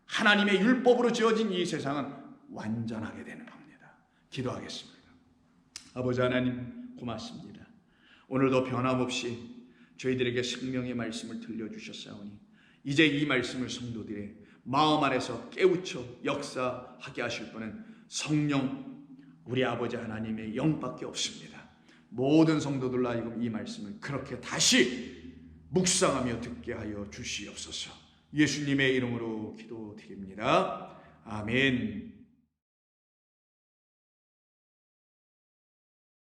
하나님의 율법으로 지어진 이 세상은 완전하게 되는 겁니다. 기도하겠습니다. 아버지 하나님, 고맙습니다. 오늘도 변함없이 저희들에게 생명의 말씀을 들려주셨사오니 이제 이 말씀을 성도들의 마음 안에서 깨우쳐 역사하게 하실 분은 성령, 우리 아버지 하나님의 영밖에 없습니다. 모든 성도들로 하여금 이 말씀을 그렇게 다시 묵상하며 듣게 하여 주시옵소서. 예수님의 이름으로 기도드립니다. 아멘.